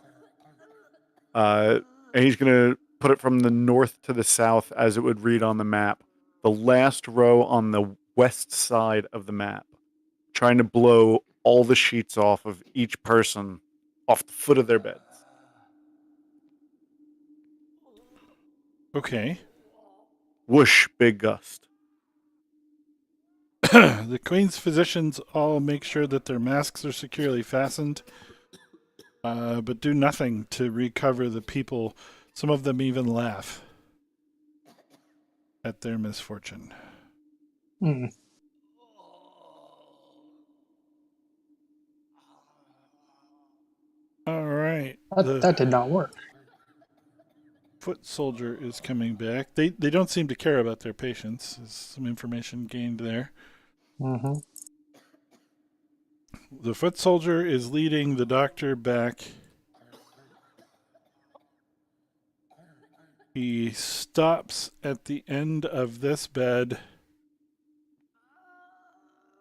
And he's going to put it from the north to the south as it would read on the map. The last row on the west side of the map, trying to blow all the sheets off of each person off the foot of their beds. Okay. Whoosh, big gust. The Queen's physicians all make sure that their masks are securely fastened, but do nothing to recover the people. Some of them even laugh at their misfortune. Mm. All right. That did not work. Foot soldier is coming back. They don't seem to care about their patients. There's some information gained there. Mm-hmm. The foot soldier is leading the doctor back. He stops at the end of this bed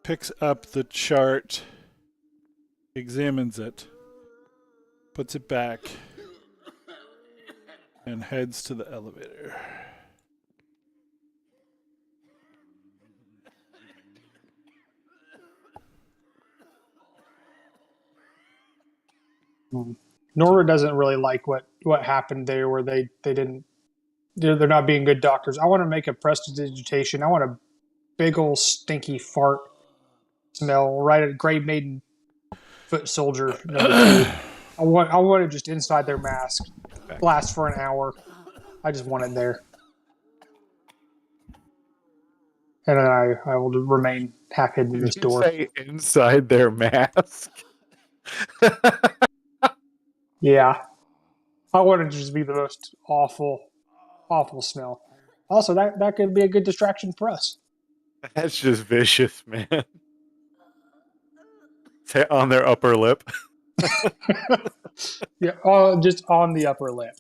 picks up the chart, examines it, puts it back, and heads to the elevator. Nora doesn't really like what happened there, where they didn't. They're not being good doctors. I want to make a prestidigitation. I want a big old stinky fart smell right at Grey Maiden foot soldier number 2. I want it just inside their mask. Last for an hour. I just want it there. And then I will remain half hidden in this Did you door. say inside their mask? Yeah. I want it to just be the most awful smell. Also, that could be a good distraction for us. That's just vicious, man. Say on their upper lip. Yeah, just on the upper lip.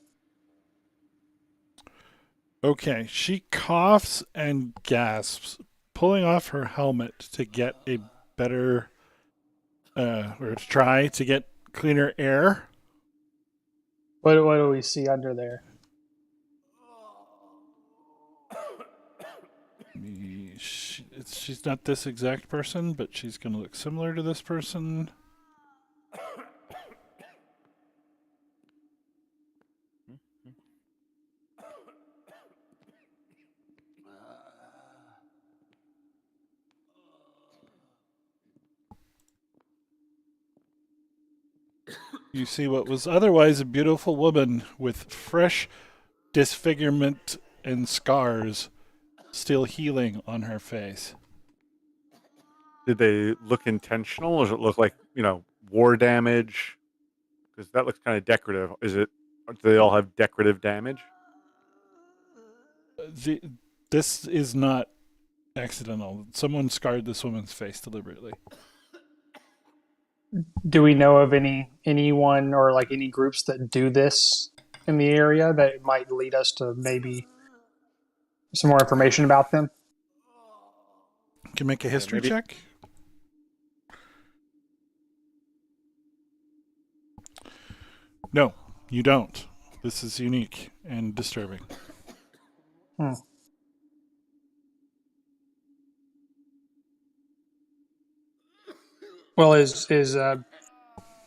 Okay, she coughs and gasps, pulling off her helmet to get a better, or to try to get cleaner air. What do we see under there? She's not this exact person, but she's going to look similar to this person. You see what was otherwise a beautiful woman with fresh disfigurement and scars still healing on her face. Did they look intentional, or does it look like, war damage? Because that looks kind of decorative. Do they all have decorative damage? This is not accidental. Someone scarred this woman's face deliberately. Do we know of anyone or like any groups that do this in the area that might lead us to maybe some more information about them? You can make a history check. No, you don't. This is unique and disturbing. Well, so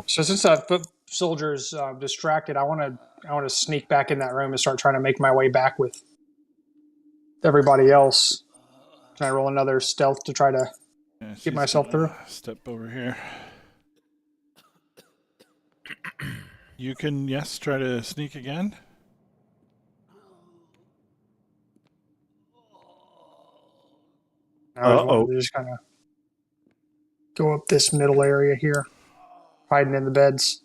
since that foot soldier's distracted, I want to sneak back in that room and start trying to make my way back with everybody else. Can I roll another stealth to try to get myself through? Step over here. You can, yes, try to sneak again. I just wanted to just kind of go up this middle area here, hiding in the beds.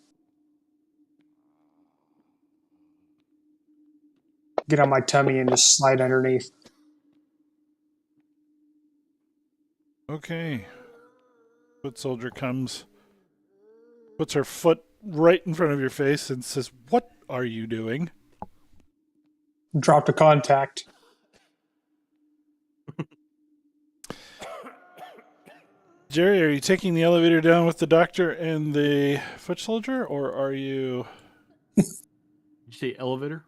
Get on my tummy and just slide underneath. Okay. Foot soldier comes, puts her foot right in front of your face and says, "What are you doing?" Drop to contact. Jerry, are you taking the elevator down with the doctor and the foot soldier, or are you... Did you say elevator?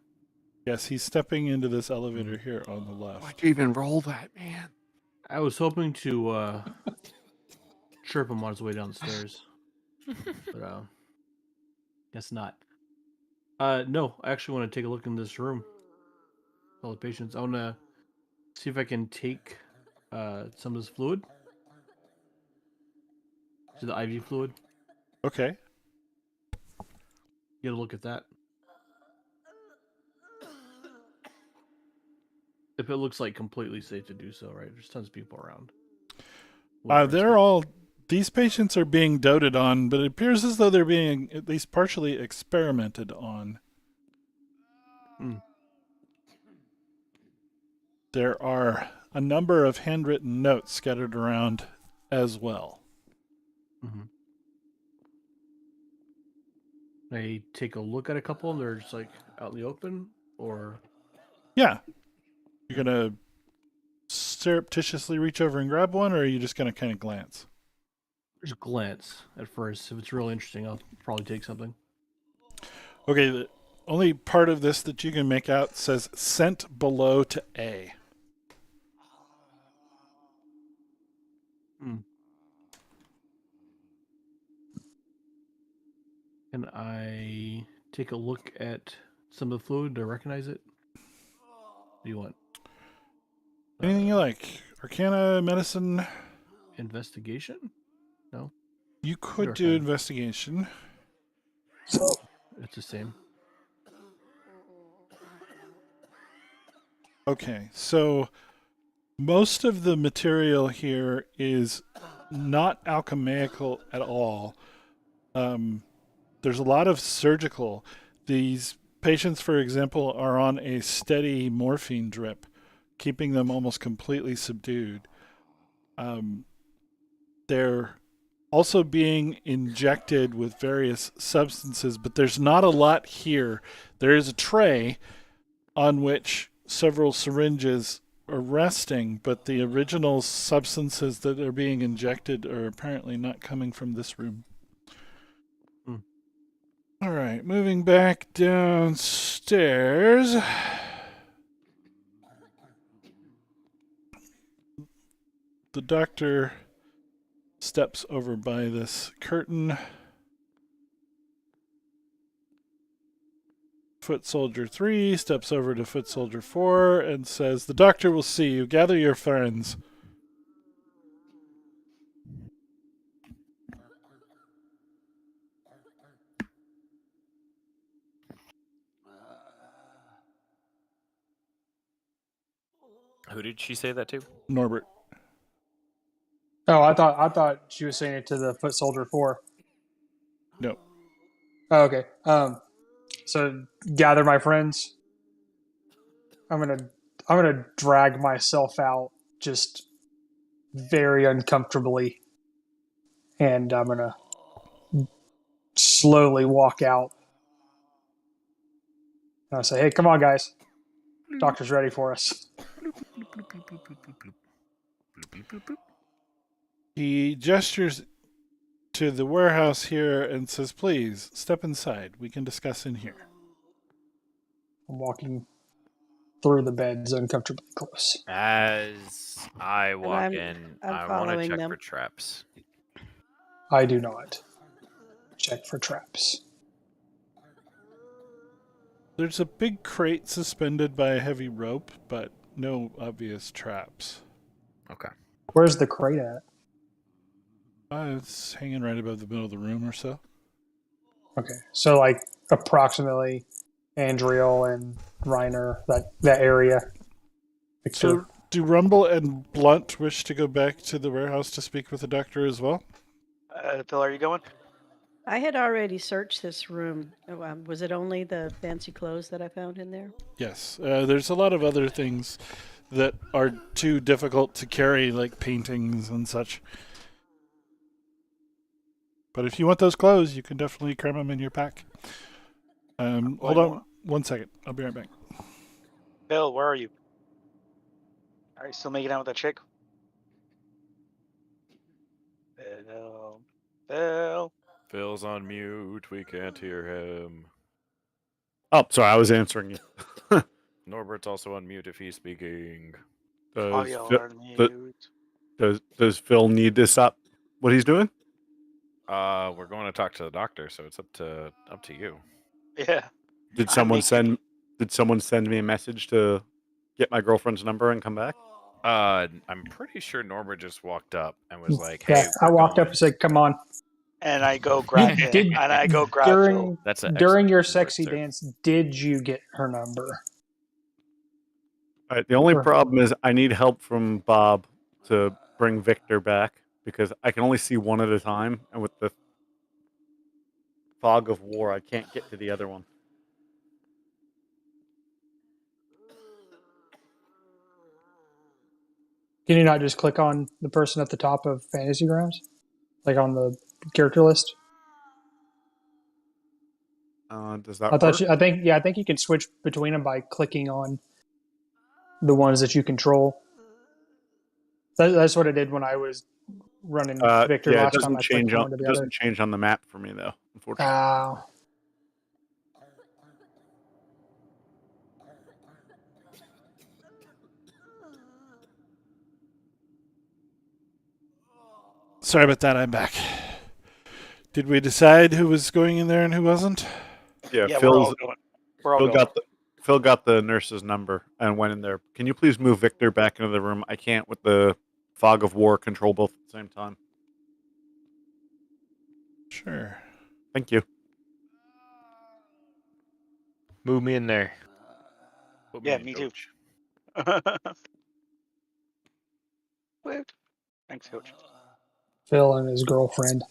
Yes, he's stepping into this elevator here on the left. Why'd you even roll that, man? I was hoping to chirp him on his way down the stairs. But guess not. No, I actually want to take a look in this room. All the patients. I want to see if I can take some of this fluid. To the IV fluid. Okay. Get a look at that. If it looks like completely safe to do so, right? There's tons of people around. These patients are being doted on, but it appears as though they're being at least partially experimented on. There are a number of handwritten notes scattered around as well. I take a look at a couple and they're just like out in the open, or yeah, you're gonna surreptitiously reach over and grab one, or are you just going to kind of glance? Just glance at first. If it's really interesting, I'll probably take something. Okay, the only part of this that you can make out says sent below to A. Can I take a look at some of the fluid to recognize it? What do you want? Anything you like. Arcana, medicine. Investigation? No, You could do Arcana. investigation. It's the same. Okay, so most of the material here is not alchemical at all. There's a lot of surgical. These patients, for example, are on a steady morphine drip, keeping them almost completely subdued. They're also being injected with various substances, but there's not a lot here. There is a tray on which several syringes are resting, but the original substances that are being injected are apparently not coming from this room. All right, moving back downstairs. The doctor steps over by this curtain. Foot Soldier 3 steps over to Foot Soldier 4 and says, "The doctor will see you. Gather your friends." Who did she say that to? Norbert. Oh, I thought she was saying it to the Foot Soldier 4. No. Oh, okay. So gather my friends. I'm gonna drag myself out just very uncomfortably, and I'm gonna slowly walk out. And I say, "Hey, come on, guys! Doctor's ready for us." He gestures to the warehouse here and says, "Please, step inside. We can discuss in here." I'm walking through the beds uncomfortably close. As I walk I'm in, I want to following check them. for traps. I do not check for traps. There's a big crate suspended by a heavy rope, but no obvious traps. Okay. Where's the crate at? It's hanging right above the middle of the room or so. Okay, so like approximately Andriel and Reiner, that area. Victor. So, do Rumble and Blunt wish to go back to the warehouse to speak with the doctor as well? Phil, are you going? I had already searched this room. Was it only the fancy clothes that I found in there? Yes. There's a lot of other things that are too difficult to carry, like paintings and such. But if you want those clothes, you can definitely cram them in your pack. Hold on 1 second. I'll be right back. Phil, where are you? Are you still making out with that chick? Phil. Phil's on mute. We can't hear him. Oh, sorry, I was answering you. Norbert's also on mute if he's speaking. Oh, Does, y'all Phil, are mute. does Phil need to stop what he's doing? We're going to talk to the doctor, so it's up to you. Yeah. Did I someone make- send me a message to get my girlfriend's number and come back? I'm pretty sure Norbert just walked up and was like, Yeah, "Hey, I we're walked up going." and said, "Come on." And I go grab him. Did- And I go grab Phil. During That's an during excellent your word, sexy sir. dance, did you get her number? All right, the only Sure. problem is I need help from Bob to bring Victor back because I can only see one at a time, and with the fog of war, I can't get to the other one. Can you not just click on the person at the top of Fantasy Grounds, like on the character list? Does that I thought work? you, I think you can switch between them by clicking on the ones that you control. That's what I did when I was running Victor Yeah, it last time. doesn't I change clicked on one to it the other. doesn't change on the map for me though, unfortunately. Sorry about that. I'm back. Did we decide who was going in there and who wasn't? Yeah, Yeah, we're all going. We're all going. Phil got the nurse's number and went in there. Can you please move Victor back into the room? I can't with the fog of war control both at the same time. Sure. Thank you. Move me in there. Put Yeah, in, me too. coach. Woot. Thanks, Coach. Phil and his girlfriend.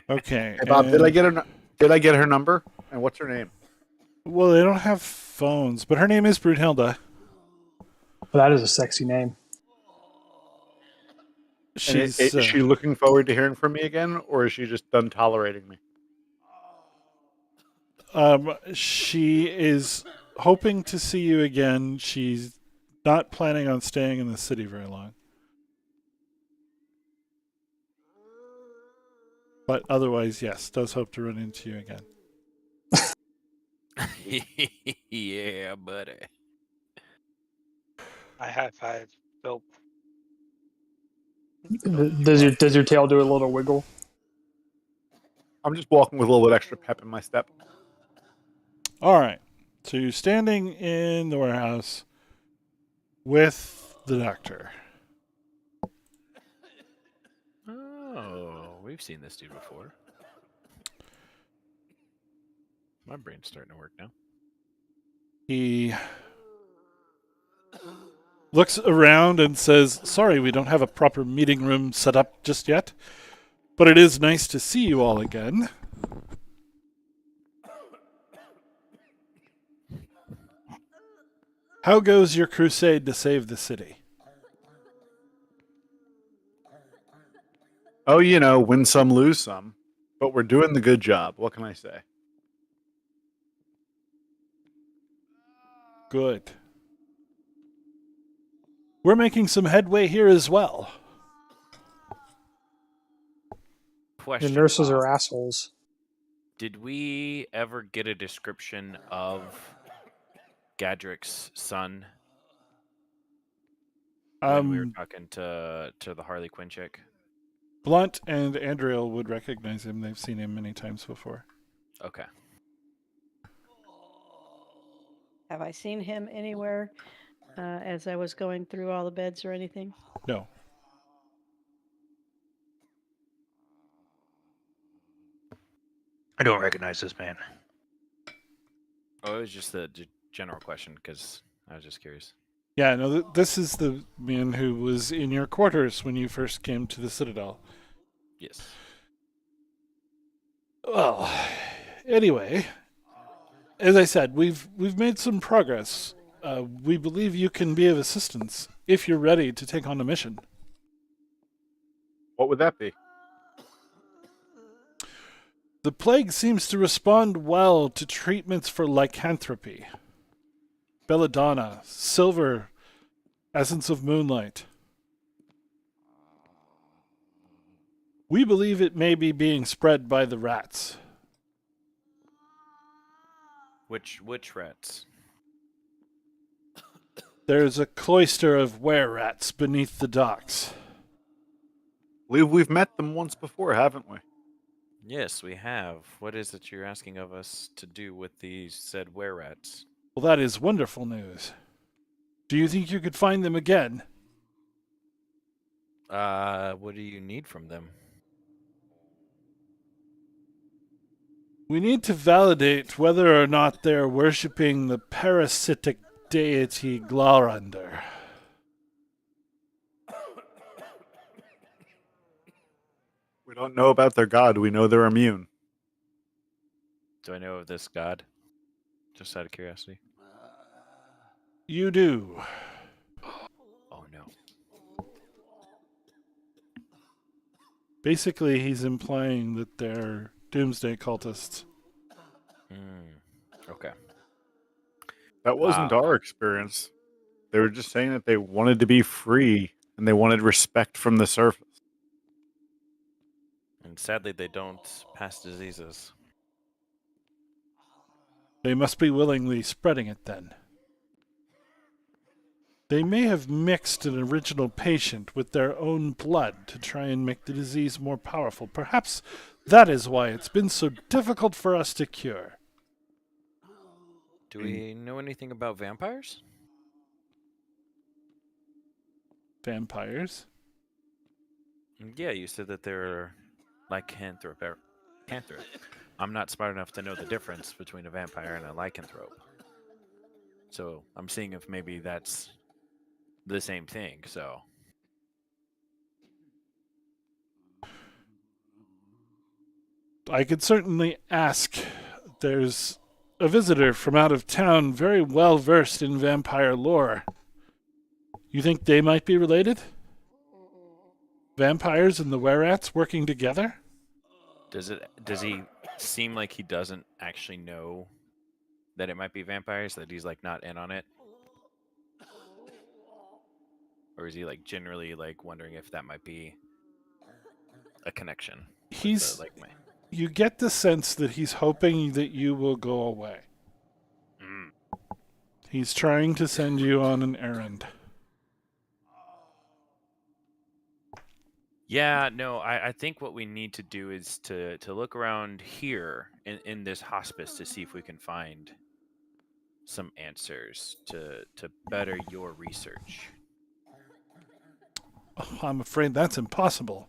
Okay. Hey Bob, did I and- get her number? And what's her name? Well, they don't have phones, but her name is Brunhilde. But that is a sexy name. She's Is she looking forward to hearing from me again, or is she just done tolerating me? she is hoping to see you again. She's not planning on staying in the city very long. But otherwise, yes, does hope to run into you again. Yeah, buddy. I high five Bill. Does your tail do a little wiggle? I'm just walking with a little bit extra pep in my step. All right. So you're standing in the warehouse with the doctor. Oh, we've seen this dude before. My brain's starting to work now. He looks around and says, "Sorry, we don't have a proper meeting room set up just yet, but it is nice to see you all again." How goes your crusade to save the city? Oh, win some, lose some. But we're doing the good job. What can I say? Good. We're making some headway here as well. The Question. nurses Bob. are assholes. Did we ever get a description of Gadrick's son when we were talking to the Harley Quinn chick? Blunt and Andriel would recognize him. They've seen him many times before. Okay. Have I seen him anywhere as I was going through all the beds or anything? No. I don't recognize this man. Oh, it was just a general question because I was just curious. Yeah, no, this is the man who was in your quarters when you first came to the Citadel. Yes. Well, anyway, as I said, we've made some progress. We believe you can be of assistance if you're ready to take on a mission. What would that be? The plague seems to respond well to treatments for lycanthropy. Belladonna, silver, essence of moonlight. We believe it may be being spread by the rats. Which rats? There's a cloister of were-rats beneath the docks. Believe we've met them once before, haven't we? Yes, we have. What is it you're asking of us to do with these said were-rats? Well, that is wonderful news. Do you think you could find them again? What do you need from them? We need to validate whether or not they're worshipping the parasitic deity Glaurander. We don't know about their god. We know they're immune. Do I know of this god? Just out of curiosity. You do. Oh no. Basically, he's implying that they're doomsday cultists. Okay. That wasn't Wow. our experience. They were just saying that they wanted to be free and they wanted respect from the surface. And sadly, they don't pass diseases. They must be willingly spreading it then. They may have mixed an original patient with their own blood to try and make the disease more powerful. Perhaps that is why it's been so difficult for us to cure. Do we know anything about vampires? Vampires? Yeah, you said that they're lycanthrope. Lycanthrope. I'm not smart enough to know the difference between a vampire and a lycanthrope. So I'm seeing if maybe that's the same thing. So I could certainly ask. There's a visitor from out of town very well versed in vampire lore. You think they might be related? Vampires and the were-rats working together? does he seem like he doesn't actually know that it might be vampires, that he's like not in on it? Or is he like generally like wondering if that might be a connection? with He's the, like my You get the sense that he's hoping that you will go away. Mm. He's trying to send you on an errand. Yeah, no, I think what we need to do is to look around here in this hospice to see if we can find some answers to better your research. Oh, I'm afraid that's impossible.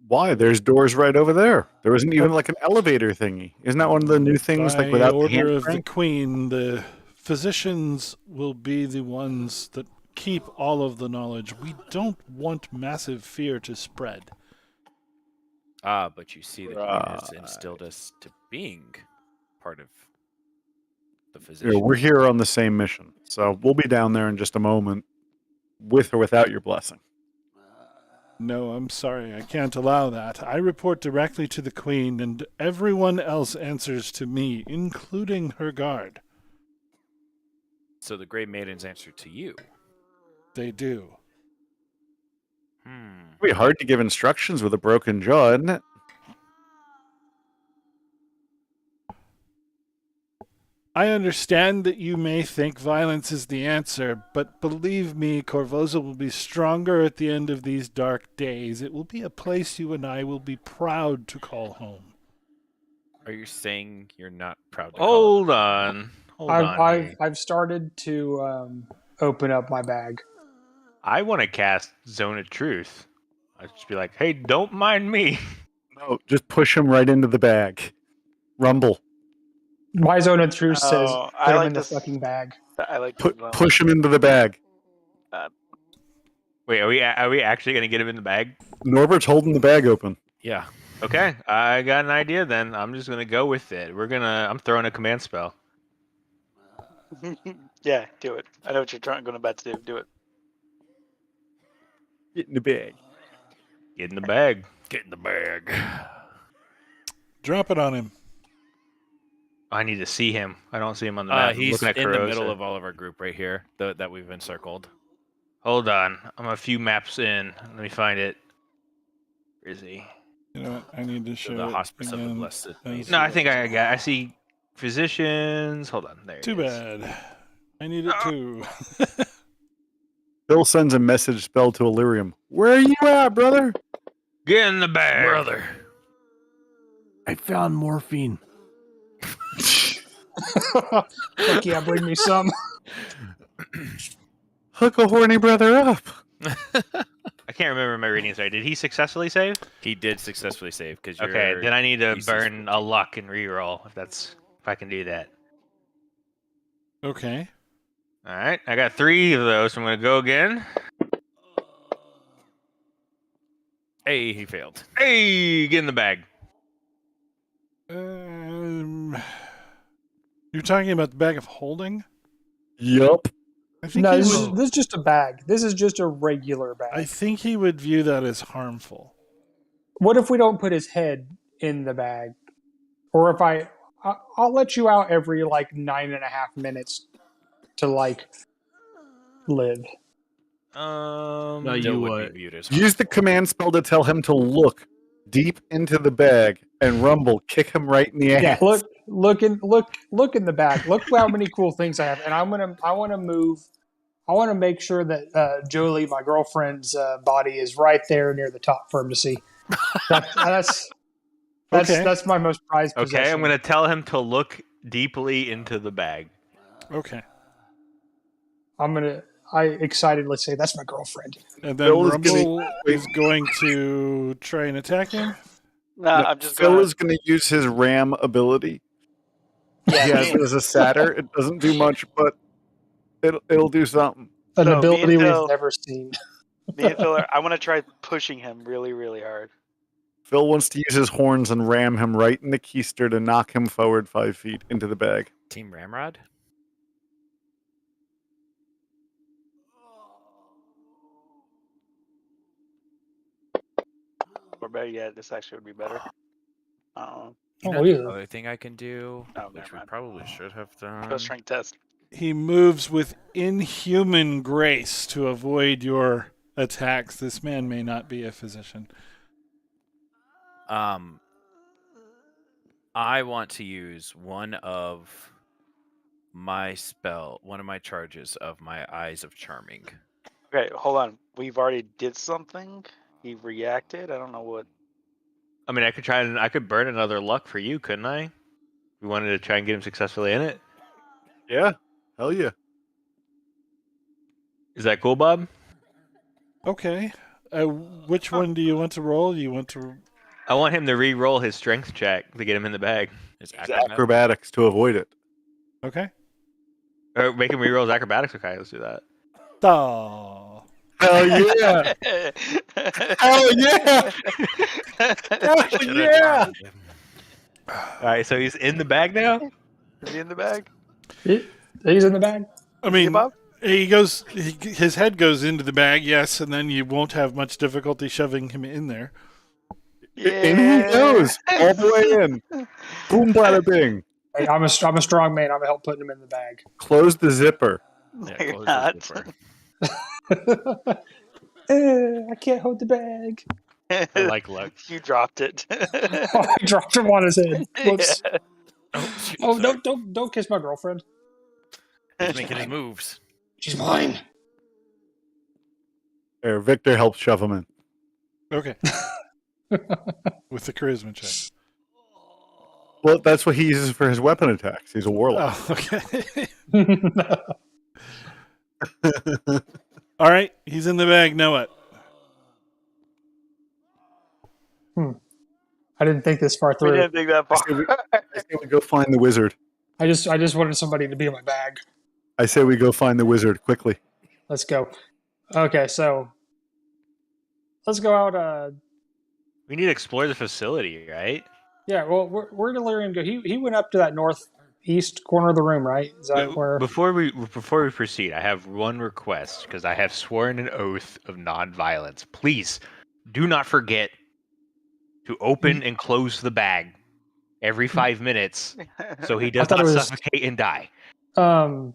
Why? There's doors right over there. There isn't even like an elevator thingy. Isn't that one of the new things, By like without the order hand of the crank? Queen, the physicians will be the ones that keep all of the knowledge. We don't want massive fear to spread. Ah, but you see, the Queen has Right. instilled us to being part of the Yeah, physician. we're here on the same mission, so we'll be down there in just a moment, with or without your blessing. No, I'm sorry, I can't allow that. I report directly to the Queen, and everyone else answers to me, including her guard. So the Grey Maidens answer to you. They do. It'd be hard to give instructions with a broken jaw, isn't it? I understand that you may think violence is the answer, but believe me, Corvosa will be stronger at the end of these dark days. It will be a place you and I will be proud to call home. Are you saying you're not proud to call it? Hold on. I've started to open up my bag. I want to cast Zone of Truth. I'd just be like, hey, don't mind me. No, just push him right into the bag. Rumble. My zone of truth says Oh, put I him like in the this. fucking bag. I like this. Push him into the bag. Wait, are we actually gonna get him in the bag? Norbert's holding the bag open. Yeah. Okay, I got an idea then. I'm just gonna go with it. I'm throwing a command spell. Yeah, do it. I know what you're going about to do. Do it. Get in the bag. Get in the bag. Get in the bag. Drop it on him. I need to see him. I don't see him on the map. I'm He's looking at in the Corvosa. middle of all of our group right here that we've encircled. Hold on, I'm a few maps in. Let me find it. Where is he? You know what? I need to show the it Hospice of the again. Blessed as Maiden. No, I think I see physicians. Hold on, there. Too it is. bad. I need it too. Bill sends a message spelled to Illyrium. Where are you at, brother? Get in the bag, Brother. I found morphine. Fuck yeah, bring me some. Hook a horny brother up. I can't remember my readings right. Did he successfully save? He did successfully save because you're Okay, then I need to UC's burn a luck and reroll if I can do that. Okay. All right, I got 3 of those. So I'm gonna go again. Hey, he failed. Hey, get in the bag. You're talking about the bag of holding? Yup. I think No, he this would, is just a bag. This is just a regular I bag. think he would view that as harmful. What if we don't put his head in the bag? Or if I'll let you out every like 9.5 minutes to like live? No, you, you would be mute as Use the command spell to tell him to look deep into the bag and rumble. Kick him right in the ass. Yeah, look in the bag. Look how many cool things I have, and I want to move. I want to make sure that Jolie, my girlfriend's body, is right there near the top for him to see. That's Okay. that's my most prized possession. Okay, I'm going to tell him to look deeply into the bag. Okay. I excitedly say that's my girlfriend. And then Phil is Rumble gonna- is going to try and attack him. Nah, No, I'm just Phil going. is going to use his ram ability. Yeah, He has me, it as a satyr. It doesn't do much, but it'll do something. An So, me and ability we've Phil- never seen. me and Phil I want to try pushing him really, really hard. Phil wants to use his horns and ram him right in the keister to knock him forward 5 feet into the bag. Team Ramrod. Or better yet, this actually would be better. You Oh, know, yeah. the other thing I can do, Oh, which never we mind. probably should have Go done. strength test. He moves with inhuman grace to avoid your attacks. This man may not be a physician. I want to use one of my charges of my Eyes of Charming. Okay, hold on. We've already did something. He reacted. I don't know what. I mean, I could burn another luck for you, couldn't I? We wanted to try and get him successfully in it. Yeah, hell yeah. Is that cool, Bob? Okay. Which one do you want to roll? You want to... I want him to re-roll his strength check to get him in the bag. It's Use acrobatics to avoid it. Okay. Or make him re-roll his acrobatics. Okay, let's do that. Oh. Hell yeah! Hell yeah! Hell yeah! All right, so he's in the bag now. Is he in the bag? He's in the bag. I mean, Bob? his head goes into the bag, yes, and then you won't have much difficulty shoving him in there. In he goes, all the way in. Boom, bada bing. Hey, I'm a strong man. I'm gonna help putting him in the bag. Close the zipper. Yeah, You're close not. the zipper. I can't hold the bag. I like luck. You dropped it. I dropped him on his head. Whoops. Yeah. Oh, shoot, Oh, sorry. don't kiss my girlfriend. He's making his moves. She's mine. There, Victor helps shove him in. Okay. With the charisma check. Well, that's what he uses for his weapon attacks. He's a warlock. Oh, okay. All right. He's in the bag. Now what? I didn't think this far We through. didn't think that far. I say we go find the wizard. I just wanted somebody to be in my bag. I say we go find the wizard quickly. Let's go. Okay, so let's go out. We need to explore the facility, right? Yeah, well, where did Lyrian go? He went up to that northeast corner of the room, right? Is that where? Before we proceed, I have one request because I have sworn an oath of non-violence. Please do not forget to open and close the bag every 5 minutes so he does thought not it was- suffocate and die. 9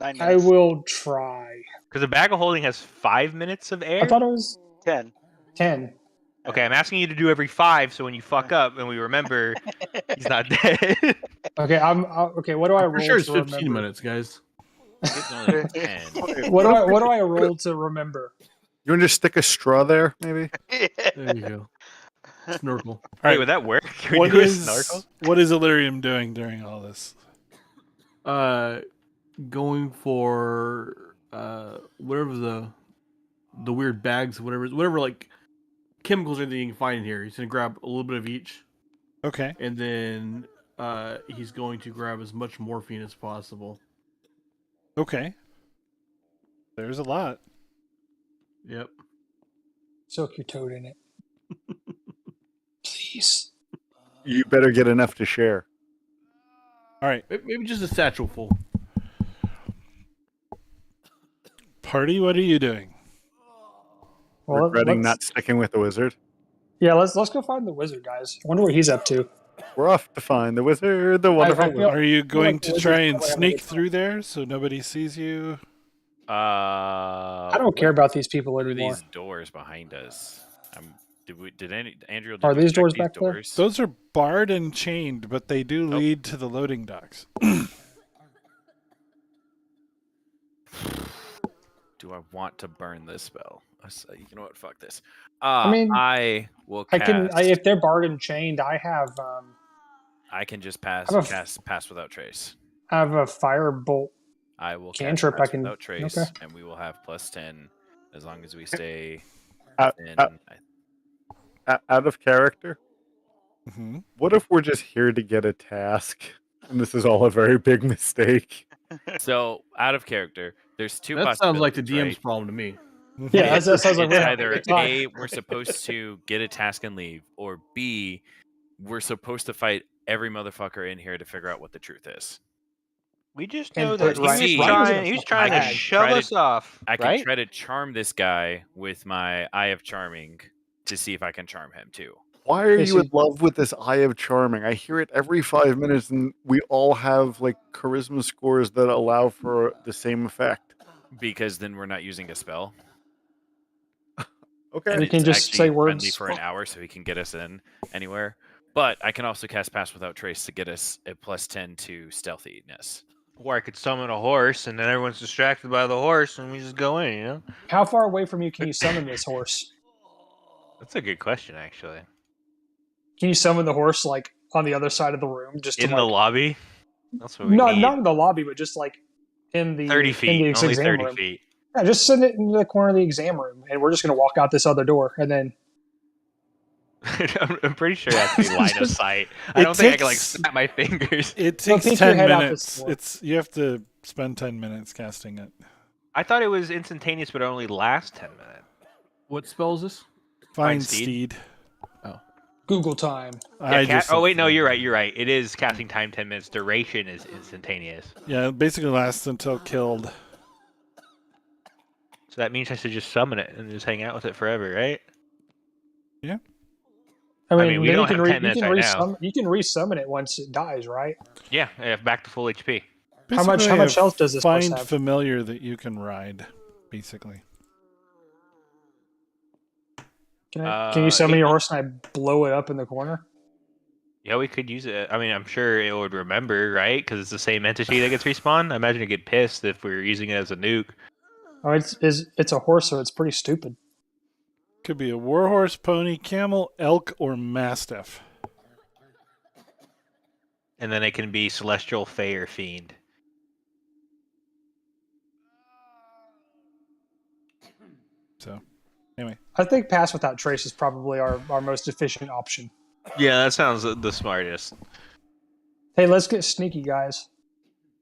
I minutes. will try. Because the bag of holding has 5 minutes of air. I thought it was 10. 10. Okay, I'm asking you to do every 5, so when you fuck up and we remember he's not dead. Okay, okay. What do I For roll sure it's to 15 remember? minutes, guys. It's only 10. What do I roll to remember? You want to just stick a straw there, maybe? There you go. Snorkel. All right. Wait, would that work? Can we What do a is snorkel? what is Illyrium doing during all this? Going for whatever the weird bags, whatever like chemicals or anything you can find in here. He's gonna grab a little bit of each, Okay. and then he's going to grab as much morphine as possible. Okay. There's a lot. Yep. Soak your toad in it. Please. You better get enough to share. All right. Maybe just a satchel full. Party, what are you doing? Well, Regretting let's- not sticking with the wizard. Yeah, let's go find the wizard, guys. I wonder what he's up to. We're off to find the wizard, the wonderful I feel- wizard. Are you going like the to wizard's try and probably having a sneak good time. through there so nobody sees you? I don't care about these people What are anymore. these doors behind us? Andrew? Did Are you these check doors back there? doors? Those are barred and chained, but they do Oh. lead to the loading docks. Do I want to burn this spell? You know what? Fuck this. I mean, I will I cast. can. If they're barred and chained, I have. I can just I have cast pass without trace. I have a firebolt. I will Cantrip, cast I pass can- without trace, okay. and we will have +10 as long as we stay Out, within. out of character, Mm-hmm. what if we're just here to get a task, and this is all a very big mistake? So out of character, there's two. That sounds like the possibilities, DM's right? problem to me. Yeah, that sounds like It's we're having a either good time. A, we're supposed to get a task and leave, or B, we're supposed to fight every motherfucker in here to figure out what the truth is. We just And know put that Ryan- he was Ryan was in a trying. He was fucking trying to bag. shove Try to- us off. I can right? try to charm this guy with my Eye of Charming to see if I can charm him too. Why are They you in should- love with this Eye of Charming? I hear it every 5 minutes, and we all have like charisma scores that allow for the same effect. Because then we're not using a spell. Okay. And We can it's just actually say friendly words. for an hour so he can get us in anywhere. But I can also cast Pass Without Trace to get us a +10 to stealthiness. Or I could summon a horse, and then everyone's distracted by the horse, and we just go in. You know, How far away from you can you summon this horse? that's a good question, actually. Can you summon the horse like on the other side of the room, just to In like, the lobby, that's what we not need. not in the lobby, but just like in the 30 in feet, the only exam 30 room. feet. Yeah, just send it into the corner of the exam room, and we're just gonna walk out this other door, and then I'm pretty sure that's the line of sight. I It don't think I can like takes- snap my fingers. It Well, takes peek your 10 head out this minutes. door. You have to spend 10 minutes casting it. I thought it was instantaneous, but it only lasts 10 minutes. What spell is this? Find steed. steed. Google time. I just oh wait, no, you're right. You're right. It is casting time 10 minutes. Duration is instantaneous. Yeah, it basically lasts until killed. So that means I should just summon it and just hang out with it forever, right? I mean, mean, we then don't you can have 10 you minutes can right now. you can resummon it once it dies, right? Yeah, back to full HP. How much Basically, health does this horse find have? familiar that you can ride, basically. Can you summon your horse and I blow it up in the corner? Yeah, we could use it. I mean, I'm sure it would remember, right? Because it's the same entity that gets respawned. I imagine it'd get pissed if we were using it as a nuke. Oh, it's a horse, so it's pretty stupid. Could be a warhorse, pony, camel, elk, or mastiff. And then it can be celestial, fey, or fiend. So, anyway. I think pass without trace is probably our most efficient option. Yeah, that sounds the smartest. Hey, let's get sneaky, guys.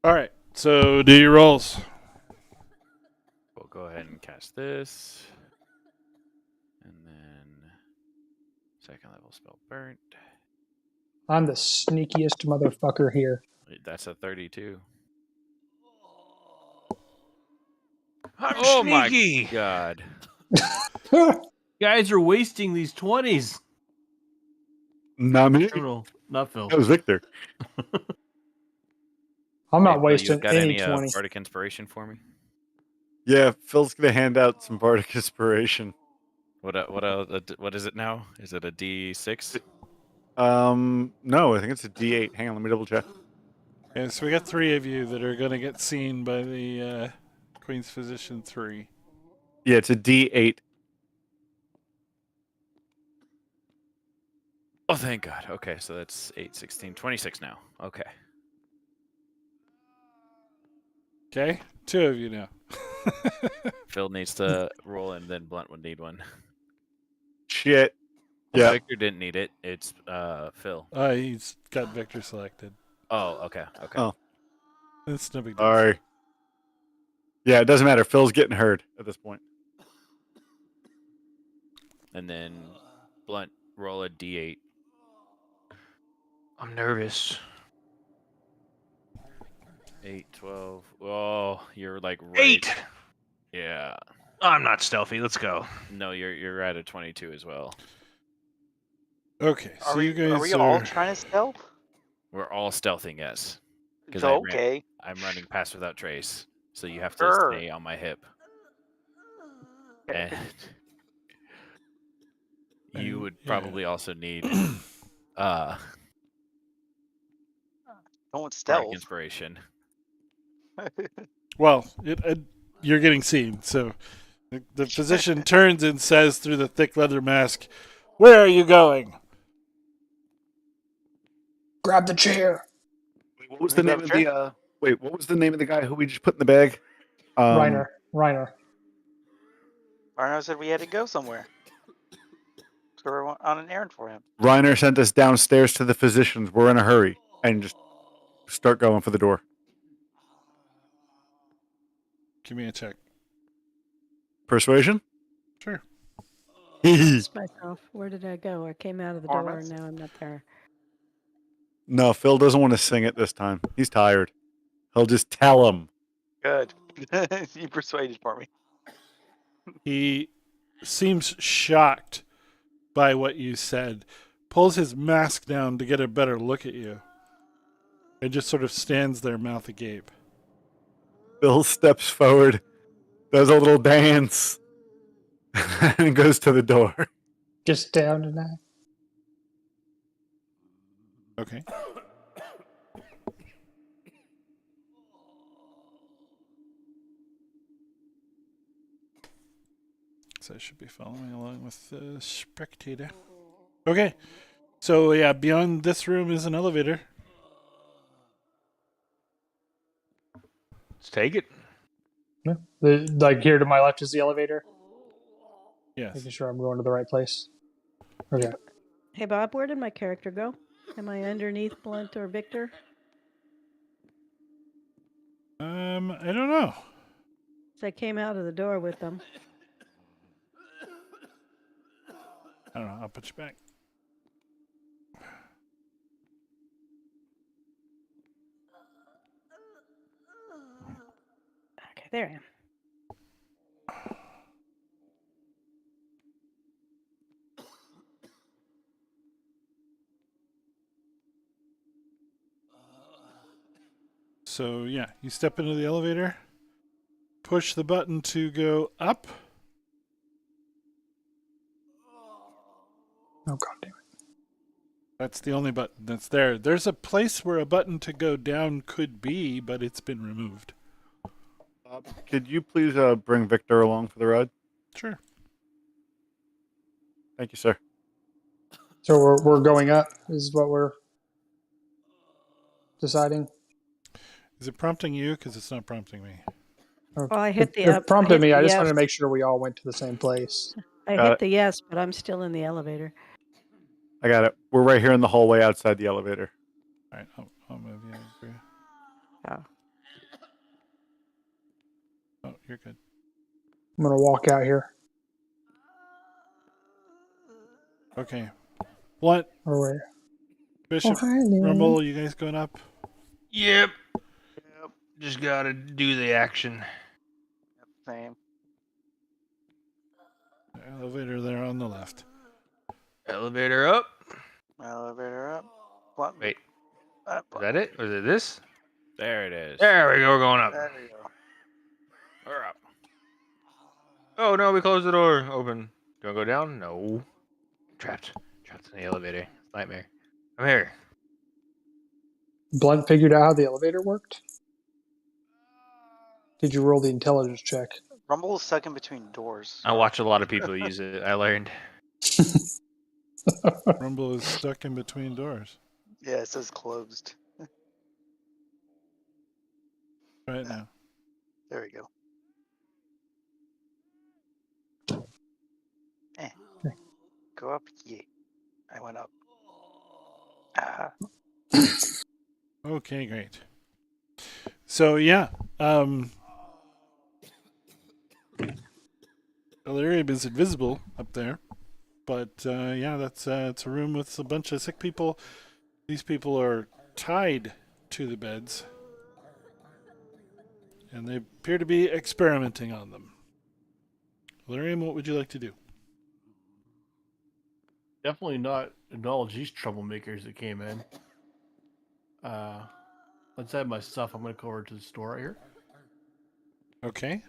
All right. So, do your rolls. We'll go ahead and cast this. And then second level spell burnt. I'm the sneakiest motherfucker here. That's a 32. I'm Oh sneaky! my god. Guys are wasting these 20s. Not me. No, not Phil. That was Victor. I'm Hey, not Phil, wasting you got any any 20. Bardic inspiration for me? Yeah, Phil's gonna hand out some bardic inspiration. What is it now? Is it a D6? No, I think it's a D8. Hang on, let me double check. Okay, so we got 3 of you that are going to get seen by the Queen's Physician 3. Yeah, it's a D8. Oh, thank God. Okay, so that's 8, 16, 26 now. Okay. Okay? 2 of you now. Phil needs to roll, and then Blunt would need one. Shit. Yeah. Victor didn't need it. It's Phil. He's got Victor selected. Oh, okay. Okay. Oh. It's no big deal. Sorry. Yeah, it doesn't matter. Phil's getting hurt at this point. And then Blunt, roll a D8. I'm nervous. 8, 12. Oh, you're like right. 8! Yeah. I'm not stealthy. Let's go. No, you're at a 22 as well. Okay, so Are you guys we all trying to stealth? We're all stealthing, yes. 'Cause Okay. I'm running Pass Without Trace. so you have to Grr. stay on my hip. And you would probably also need Don't bardic stealth. inspiration. Well, you're getting seen, so the physician turns and says through the thick leather mask, "Where are you going?" Grab the chair. What was the Grab name of chair? the what was the name of the guy who we just put in the bag? Reiner. Arno said we had to go somewhere. So we're on an errand for him. Reiner sent us downstairs to the physicians. We're in a hurry, and just start going for the door. Give me a check. Persuasion? Sure. Lost myself. Where did I go? I came out of the door Performance? and now I'm not there. No, Phil doesn't want to sing it this time. He's tired. He'll just tell him. Good. You persuaded for me. He seems shocked by what you said, pulls his mask down to get a better look at you, and just sort of stands there, mouth agape. Phil steps forward, does a little dance, and goes to the door. Just down tonight. Okay. So I should be following along with the spectator. Okay. So yeah, beyond this room is an elevator. Let's take it. Yeah. Like here to my left is the elevator. Yes. Making sure I'm going to the right place. Okay. Hey, Bob, where did my character go? Am I underneath Blunt or Victor? I don't know. So I came out of the door with them. I don't know. I'll put you back. Okay, there I am. So yeah, you step into the elevator, push the button to go up. Oh, God damn it. That's the only button that's there. There's a place where a button to go down could be, but it's been removed. Could you please bring Victor along for the ride? Sure. Thank you, sir. So we're going up, is what we're deciding. Is it prompting you? Because it's not prompting me. Well, I hit the It up. prompted hit me. the I just yes. wanted to make sure we all went to the same place. I Got hit it. the yes, but I'm still in the elevator. I got it. We're right here in the hallway outside the elevator. All right, I'll move you over. Oh. Oh, you're good. I'm going to walk out here. Okay. What? Or where? Bishop, hi, Leon. Rumble, you guys going up? Yep. Just gotta do the action. Same. The elevator there on the left. Elevator up. Elevator up. Blunt. Wait, Up. is that it? Or is it this? There it is. There we go. We're going up. There we go. We're up. Oh no, we closed the door. Open. Do I go down? No. Trapped. Trapped in the elevator. Nightmare. I'm here. Blunt figured out how the elevator worked? Did you roll the intelligence check? Rumble is stuck in between doors. I watch a lot of people use it. I learned. Rumble is stuck in between doors Yeah, it says closed. right now. There we go. Go up. Yeah. I went up. Ah. Okay, great. So yeah, Delirium is invisible up there, but yeah, that's it's a room with a bunch of sick people. These people are tied to the beds, and they appear to be experimenting on them. Delirium, what would you like to do? Definitely not acknowledge these troublemakers that came in. Let's have my stuff. I'm going to go over to the store right here. Okay.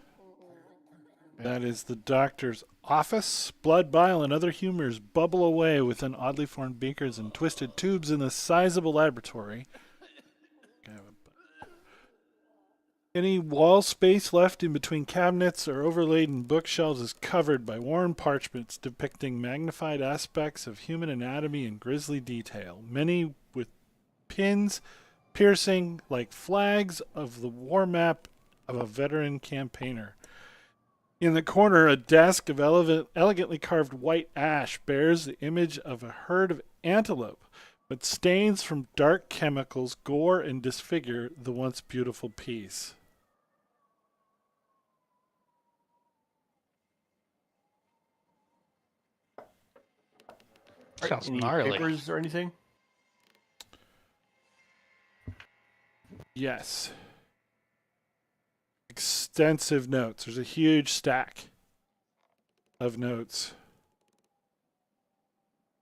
That is the doctor's office. Blood, bile, and other humors bubble away within oddly formed beakers and twisted tubes in the sizable laboratory. Any wall space left in between cabinets or overladen bookshelves is covered by worn parchments depicting magnified aspects of human anatomy in grisly detail, many with pins piercing like flags of the war map of a veteran campaigner. In the corner, a desk of elegantly carved white ash bears the image of a herd of antelope, but stains from dark chemicals gore and disfigure the once beautiful piece. Sounds Any gnarly. papers or anything? Yes. Extensive notes. There's a huge stack of notes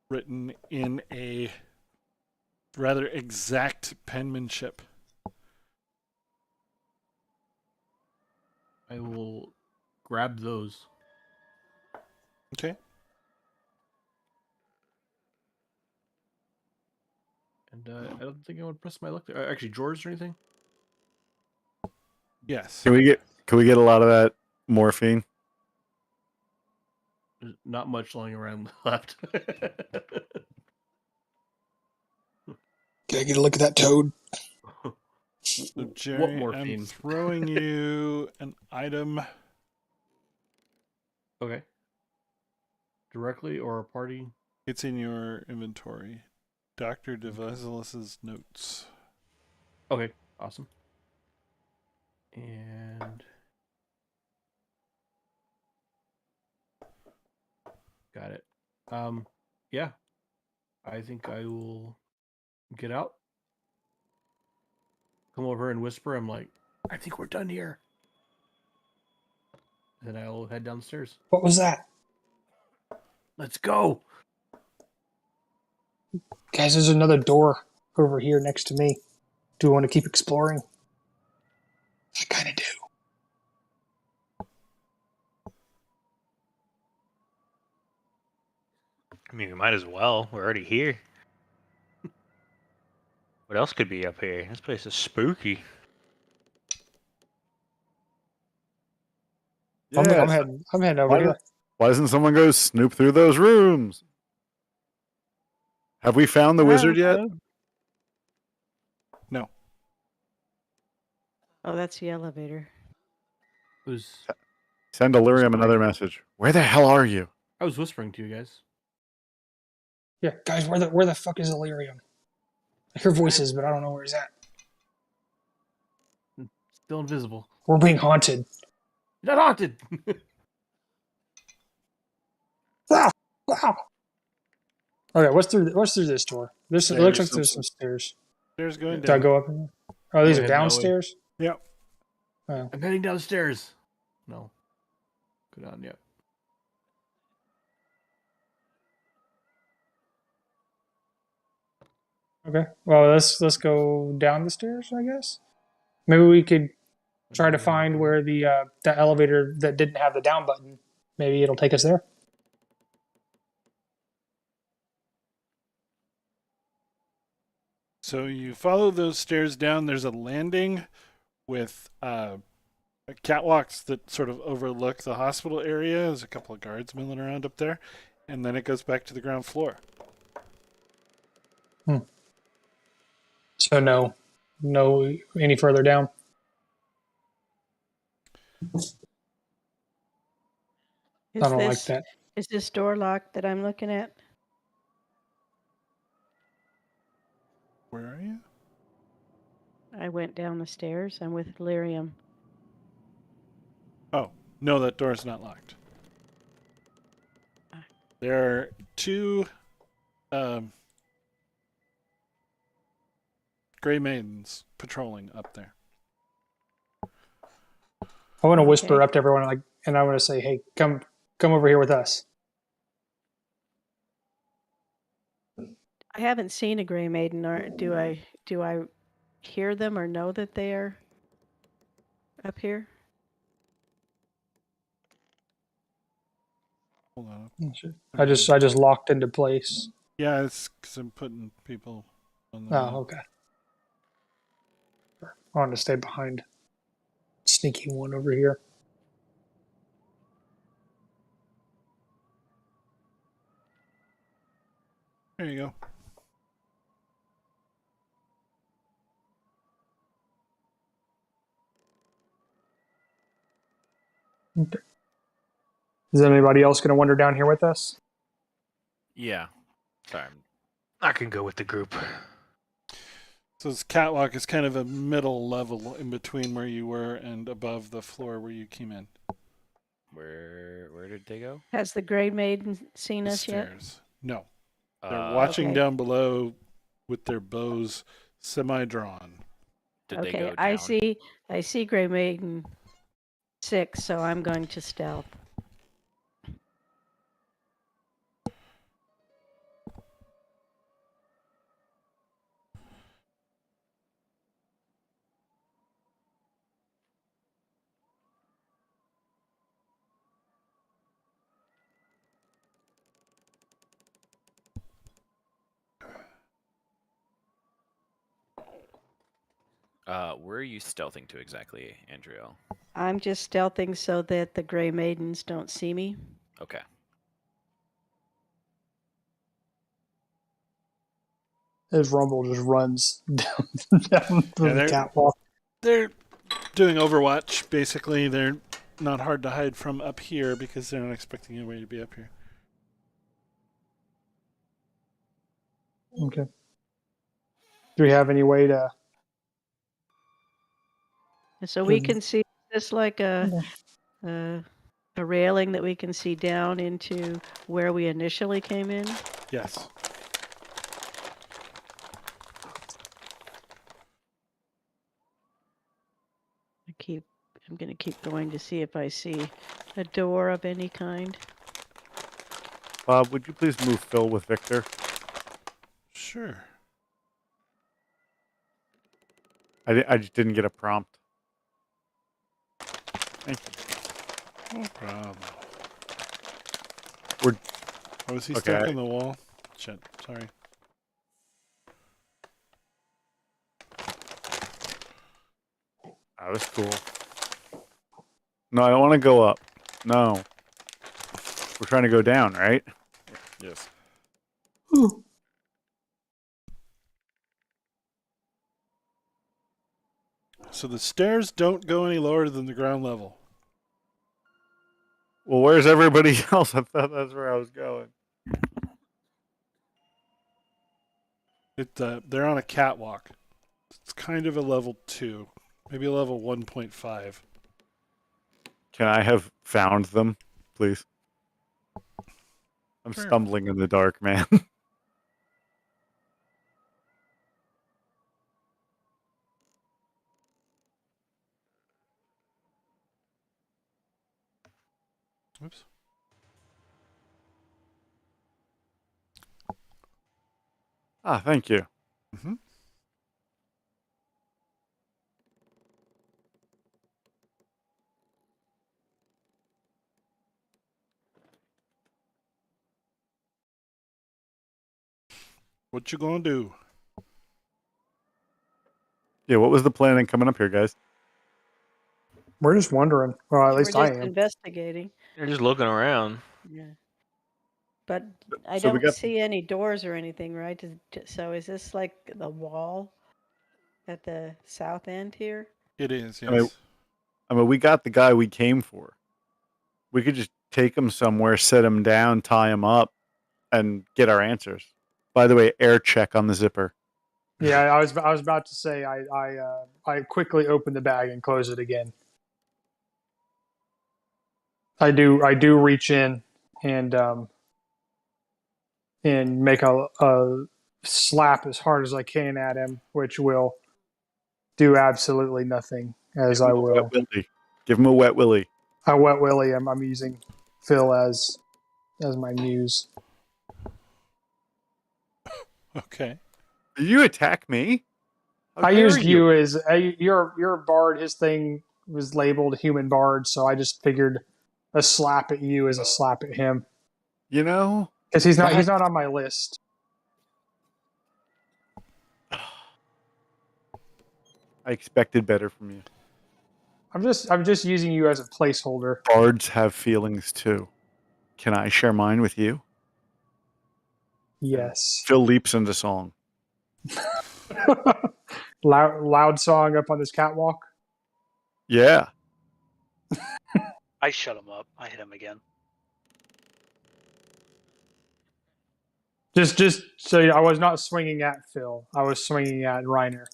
written in a rather exact penmanship. I will grab those. Okay. And I don't think I would press my luck there. Actually, drawers or anything? Yes. Can we get a lot of that morphine? There's not much lying around left. Can I get a look at that toad? So Jerry, What I'm morphine? throwing you an item. Okay. Directly or a party? It's in your inventory. Dr. DeVasilis's notes. Okay, awesome. And got it. Yeah. I think I will get out. Come over and whisper. I'm like, I think we're done here. Then I'll head downstairs. What was that? Let's go. Guys, there's another door over here next to me. Do we want to keep exploring? I kind of do. I mean, we might as well. We're already here. What else could be up here? This place is spooky. I'm heading over Why, here. why doesn't someone go snoop through those rooms? Have we found the wizard yet? No. Oh, that's the elevator. It was, Send Delirium another message. Where the hell are you? I was whispering to you guys. Yeah, guys, where the fuck is Illyrium? I hear voices, but I don't know where he's at. Still invisible. We're being haunted. Not haunted. Ah! Wow. Okay, what's through this door? It looks like there's some stairs. There's going Do I down. go up in there? Oh, these Go are ahead, no way. downstairs? Yep. Oh. I'm heading downstairs. No. Go down, yep. Okay. Well, let's go down the stairs, I guess. Maybe we could try to find where the elevator that didn't have the down button. Maybe it'll take us there. So you follow those stairs down. There's a landing with catwalks that sort of overlook the hospital area. There's a couple of guards milling around up there. And then it goes back to the ground floor. So no any further down. Is I don't like this that. is this door locked that I'm looking at? Where are you? I went down the stairs. I'm with Lyrium. Oh, no, that door's not locked. There are two Gray Maidens patrolling up there. I want to whisper Okay. up to everyone, and I want to say, "Hey, come over here with us." I haven't seen a Gray Maiden, or do I hear them or know that they are up here? Hold on. I just locked into place. Yeah, it's because I'm putting people on the. Oh, okay. I wanted to stay behind. Sneaky one over here. There you go. Okay. Is anybody else going to wander down here with us? Yeah. Sorry. I can go with the group. So this catwalk is kind of a middle level in between where you were and above the floor where you came in. Where did they go? Has the Gray Maiden seen The us yet? stairs. No. They're watching Okay. down below with their bows semi-drawn. Did they Okay, go down? I see Gray Maiden 6, so I'm going to stealth. Where are you stealthing to exactly, Andriel? I'm just stealthing so that the Gray Maidens don't see me. Okay. As Rumble just runs down the they're- catwalk. They're doing Overwatch, basically. They're not hard to hide from up here because they're not expecting anybody to be up here. Okay. Do we have any way to? So we Mhm. can see this like a railing that we can see down into where we initially came in. Yes. I'm going to keep going to see if I see a door of any kind. Bob, would you please move Phil with Victor? Sure. I just didn't get a prompt. Thank you. No problem. We're- Oh, is he Okay. stuck in the wall? Shit. Sorry. That was cool. No, I don't want to go up. No. We're trying to go down, right? Yes. So the stairs don't go any lower than the ground level. Well, where's everybody else? I thought that's where I was going. They're on a catwalk. It's kind of a level 2, maybe a level 1.5. Can I have found them, please? I'm Sure. stumbling in the dark, man. Oops. Thank you. Mm-hmm. What you gonna do? Yeah, what was the plan in coming up here, guys? We're just wondering. Well, at least We're I just am. investigating. They're just looking around. Yeah. But I So we don't got- see any doors or anything, right? So is this like the wall at the south end here? It is, I mean- yes. I mean, we got the guy we came for. We could just take him somewhere, set him down, tie him up, and get our answers. By the way, air check on the zipper. Yeah, I was about to say I quickly open the bag and close it again. I do reach in and make a slap as hard as I can at him, which will do absolutely nothing. As I will, Wet willy. Give him a wet willy. I wet willy him. I'm using Phil as my muse. Okay. Did you attack me? How I dare used you as you're a bard. His thing was labeled human bard, so I just figured a slap at you is a slap at him. You know, Because he's That- not on my list. I expected better from you. I'm just using you as a placeholder. Bards have feelings too. Can I share mine with you? Yes. Phil leaps into song. loud song up on this catwalk. Yeah. I shut him up. I hit him again. Just so I was not swinging at Phil. I was swinging at Reiner.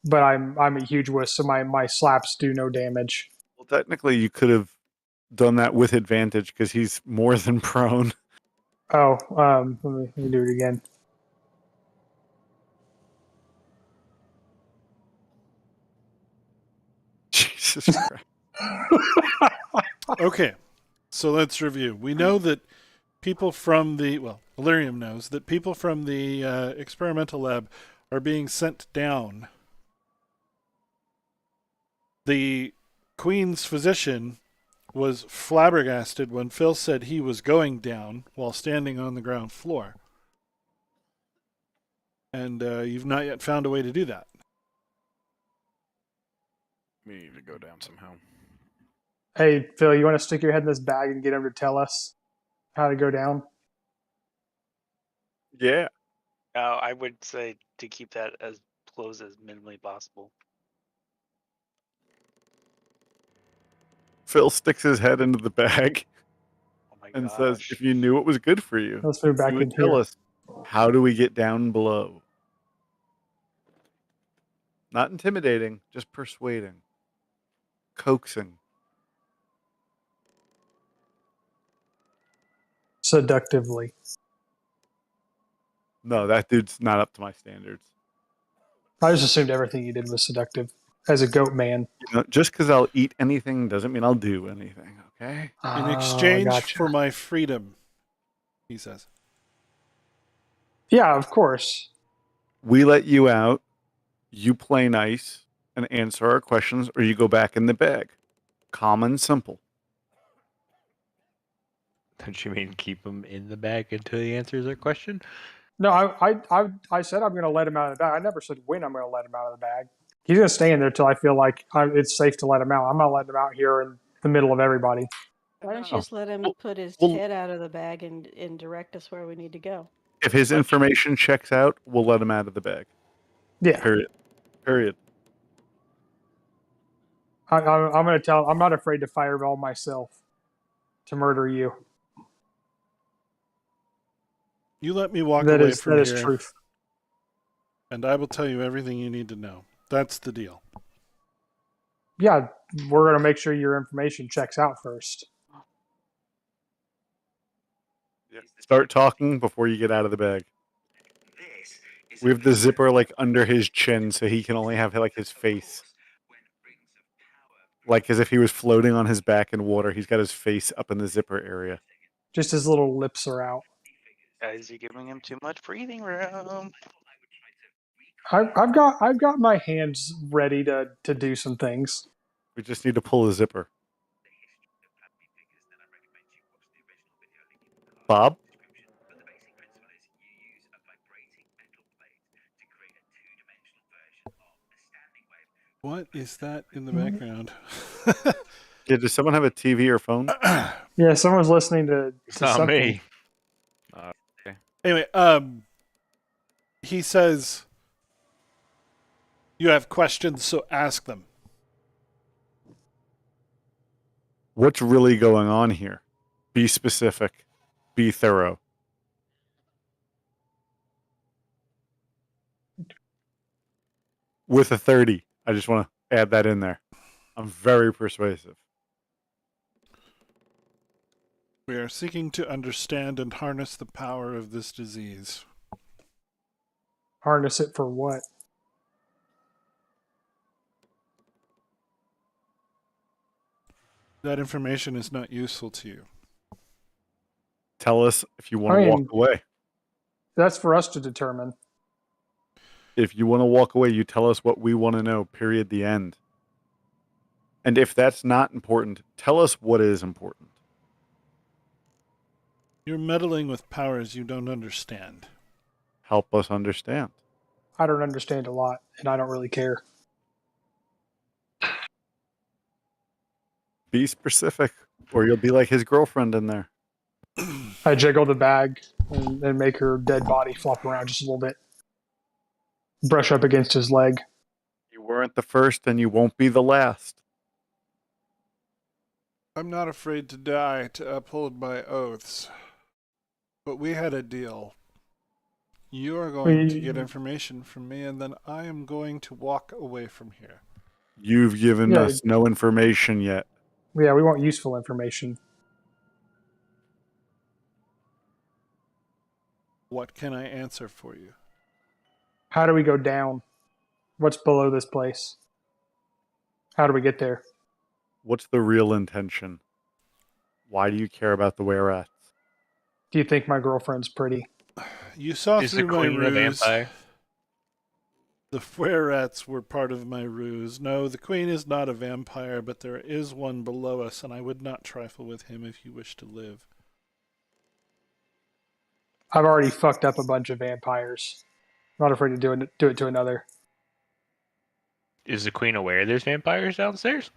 But I'm a huge wuss, so my slaps do no damage. Well, technically, you could have done that with advantage because he's more than prone. Oh, let me do it again. Jesus Christ. Okay, so let's review. We know that people from Illyrium knows that people from the experimental lab are being sent down. The Queen's physician was flabbergasted when Phil said he was going down while standing on the ground floor. And you've not yet found a way to do that. We need to go down somehow. Hey, Phil, you want to stick your head in this bag and get him to tell us how to go down? Yeah. I would say to keep that as close as minimally possible. Phil sticks his head into the bag Oh my and gosh. says, if you knew what was good for you, Let's move back you in would tell here. us, how do we get down below? Not intimidating, just persuading. Coaxing. Seductively. No, that dude's not up to my standards. I just assumed everything you did was seductive as a goat man. You know, just because I'll eat anything doesn't mean I'll do anything, okay? In Oh, exchange gotcha. for my freedom, he says. Yeah, of course. We let you out, you play nice and answer our questions, or you go back in the bag. Calm and simple. Don't you mean keep him in the bag until he answers our question? No, I said I'm going to let him out of the bag. I never said when I'm going to let him out of the bag. He's going to stay in there till I feel like it's safe to let him out. I'm not letting him out here in the middle of everybody. Why don't you Oh, just let him well- put his well- head out of the bag and direct us where we need to go? If his information checks out, we'll let him out of the bag. Yeah, Period. I'm going to tell. I'm not afraid to fireball myself to murder you. You let me walk That away is from that is here, truth. and I will tell you everything you need to know. That's the deal. Yeah, we're going to make sure your information checks out first. Start talking before you get out of the bag. We have the zipper like under his chin so he can only have like his face. Like as if he was floating on his back in water. He's got his face up in the zipper area. Just his little lips are out. Guys, you're giving him too much breathing room. I've got my hands ready to do some things. We just need to pull the zipper. Bob? What is that in the background? Yeah, does someone have a TV or phone? Yeah, someone's listening to It's not something. me. Anyway, he says you have questions, so ask them. What's really going on here? Be specific. Be thorough. With a 30. I just want to add that in there. I'm very persuasive. We are seeking to understand and harness the power of this disease. Harness it for what? That information is not useful to you. Tell us if you want to walk away. That's for us to determine. If you want to walk away, you tell us what we want to know, period, the end. And if that's not important, tell us what is important. You're meddling with powers you don't understand. Help us understand. I don't understand a lot, and I don't really care. Be specific, or you'll be like his girlfriend in there. I jiggle the bag and make her dead body flop around just a little bit. Brush up against his leg. You weren't the first, and you won't be the last. I'm not afraid to die to uphold my oaths. But we had a deal. You are going to get information from me, and then I am going to walk away from here. You've given us no information yet. Yeah, we want useful information. What can I answer for you? How do we go down? What's below this place? How do we get there? What's the real intention? Why do you care about the were-rats? Do you think my girlfriend's pretty? You saw Is through the my queen a ruse. vampire? The were-rats were part of my ruse. No, the queen is not a vampire, but there is one below us, and I would not trifle with him if you wish to live. I've already fucked up a bunch of vampires. I'm not afraid to do it to another. Is the queen aware there's vampires downstairs?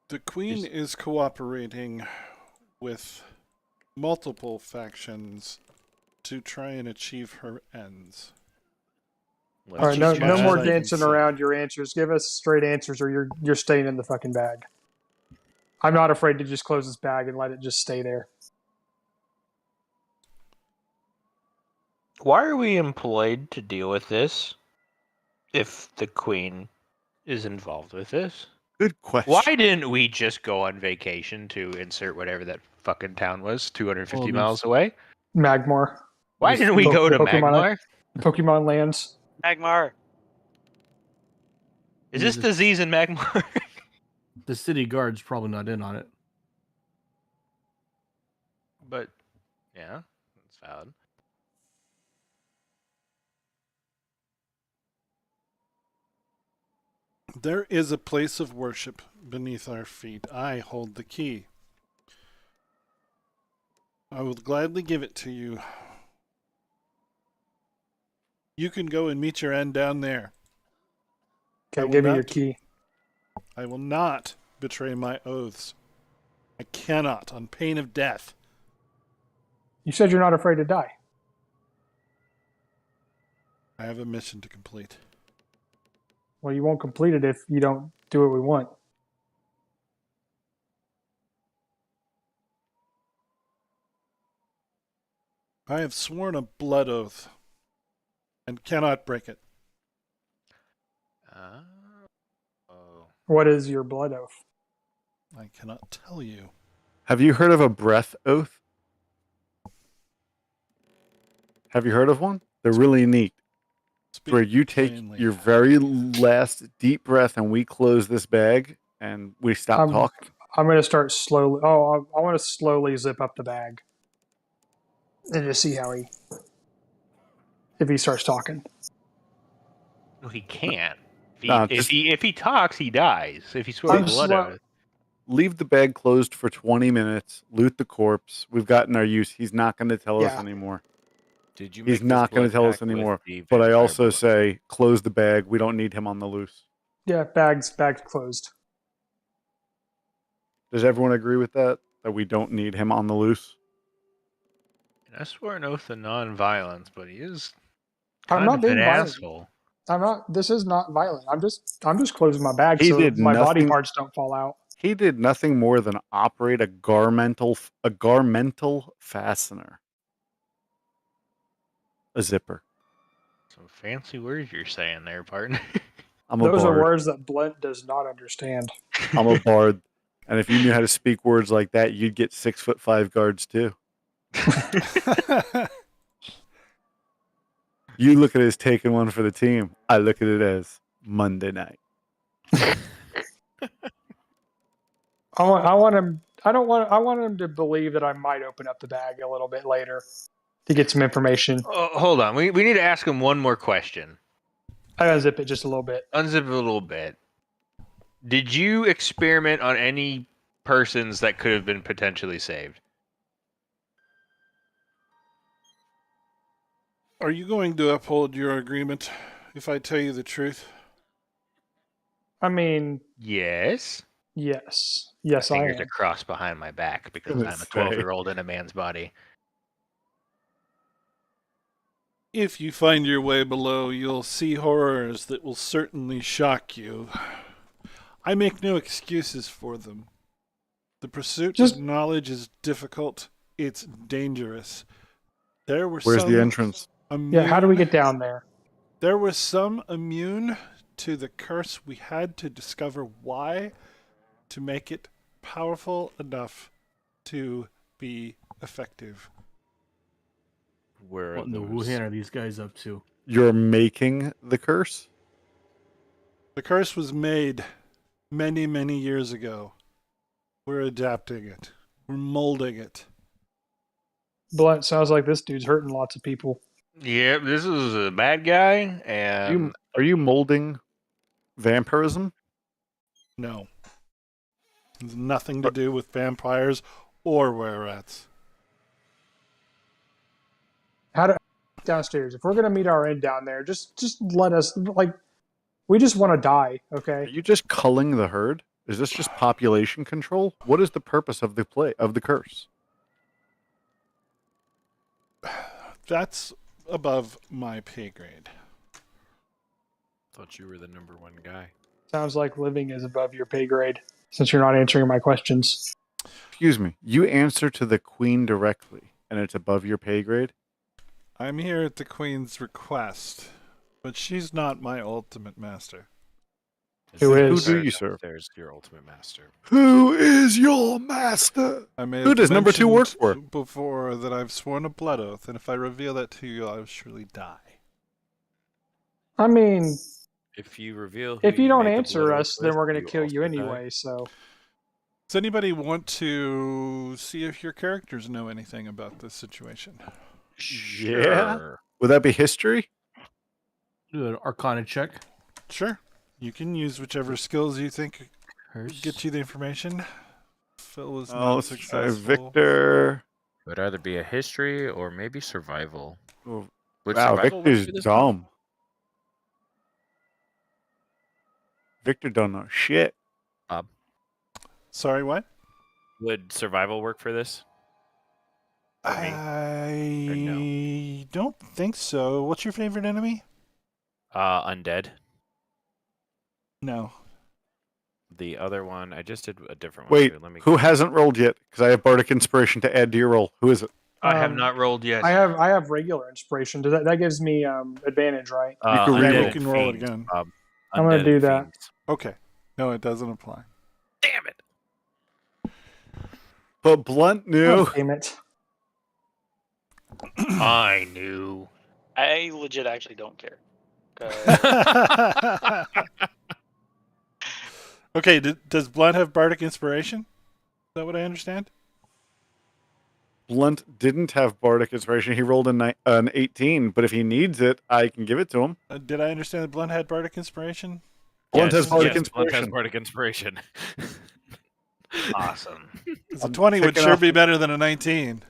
The queen is cooperating with multiple factions to try and achieve her ends. Let's All right, no, just no as more I can dancing say. around your answers. Give us straight answers, or you're staying in the fucking bag. I'm not afraid to just close this bag and let it just stay there. Why are we employed to deal with this if the queen is involved with this? Good question. Why didn't we just go on vacation to insert whatever that fucking town was 250 miles away? Magmar. Why didn't we go to Magmar? Pokemon lands. Magmar. Is this disease in Magmar? The city guard's probably not in on it. But, yeah, that's valid. There is a place of worship beneath our feet. I hold the key. I will gladly give it to you. You can go and meet your end down there. Okay, give me your key. I will not betray my oaths. I cannot, on pain of death. You said you're not afraid to die. I have a mission to complete. Well, you won't complete it if you don't do what we want. I have sworn a blood oath and cannot break it. What is your blood oath? I cannot tell you. Have you heard of a breath oath? Have you heard of one? They're really neat. Speak where you take plainly. your very last deep breath and we close this bag and we stop talking. I'm going to start slowly. Oh, I want to slowly zip up the bag and just see how if he starts talking. No, he can't. If he talks, he dies. If he swears blood oath. Leave the bag closed for 20 minutes. Loot the corpse. We've gotten our use. He's not going to tell us anymore. Did you? He's not going to tell us anymore. But I also say, close the bag. We don't need him on the loose. Yeah, bag's closed. Does everyone agree with that? That we don't need him on the loose? I swore an oath of non-violence, but he is I'm not being an violent. asshole. I'm not. This is not violent. I'm just closing my bag He so did my body nothing- parts don't fall out. He did nothing more than operate a garmental fastener. A zipper. Some fancy words you're saying there, partner. Those are words that Blent does not understand. I'm a bard. And if you knew how to speak words like that, you'd get 6'5" guards too. You look at it as taking one for the team. I look at it as Monday night. I want him. I want him to believe that I might open up the bag a little bit later to get some information. Hold on. We need to ask him one more question. I unzip it just a little bit. Unzip it a little bit. Did you experiment on any persons that could have been potentially saved? Are you going to uphold your agreement if I tell you the truth? I mean, Yes. yes. My Yes, I fingers am. are crossed behind my back because Gonna I'm a say. 12-year-old in a man's body. If you find your way below, you'll see horrors that will certainly shock you. I make no excuses for them. The pursuit Just- of knowledge is difficult. It's dangerous. There were Where's some the entrance? immune, Yeah, how do we get down there? There were some immune to the curse. We had to discover why to make it powerful enough to be effective. Where are What in the those? Wuhan are these guys up to? You're making the curse? The curse was made many, many years ago. We're adapting it. We're molding it. Blunt sounds like this dude's hurting lots of people. Yep, this is a bad guy, and Are you molding vampirism? No. It has nothing to do with vampires or were-rats. How do downstairs? If we're gonna meet our end down there, just let us like. We just want to die, Are okay? you just culling the herd? Is this just population control? What is the purpose of the curse? That's above my pay grade. Thought you were the #1 guy. Sounds like living is above your pay grade since you're not answering my questions. Excuse me. You answer to the queen directly, and it's above your pay grade? I'm here at the Queen's request, but she's not my ultimate master. Who Who is? do you serve? There's your ultimate master. Who is your master? I may Who have does number 2 work for? mentioned before that I've sworn a blood oath, and if I reveal that to you, I'll surely die. I mean, If you reveal, if you don't made the answer blood us, oath then with, we're gonna kill you also die. anyway. So Does anybody want to see if your characters know anything about this situation? Yeah. Sure. Would that be history? Do an Arcana check. Sure. You can use whichever skills you think Curse. get you the information. Phil was Oh, not let's try successful. Victor. It would either be a history or maybe survival. Oh, Would wow, survival work Victor's for this dumb. Victor don't know shit. Sorry, what? Would survival work for this? For me? I don't think so. What's your favorite enemy? Undead. No. The other one, I just did a different one. Wait, Too. Let me. who hasn't rolled yet? Because I have Bardic Inspiration to add to your roll. Who is it? I have Um, not rolled yet. I have regular inspiration. Does that gives me advantage, right? You can Undead re-roll. You and can roll it Fiend, again. Bob. I'm gonna Undead do and that. Fiends. Okay. No, it doesn't apply. Damn it! But Blunt knew. Oh, damn it! I knew. I legit actually don't care. 'Cause Okay, does Blunt have Bardic Inspiration? Is that what I understand? Blunt didn't have Bardic Inspiration. He rolled an 18, but if he needs it, I can give it to him. Did I understand that Blunt had Bardic Inspiration? Blunt has Bardic Blunt has Inspiration. Bardic Inspiration. Awesome. 'Cause a 20 would ticking sure off- be better than a 19.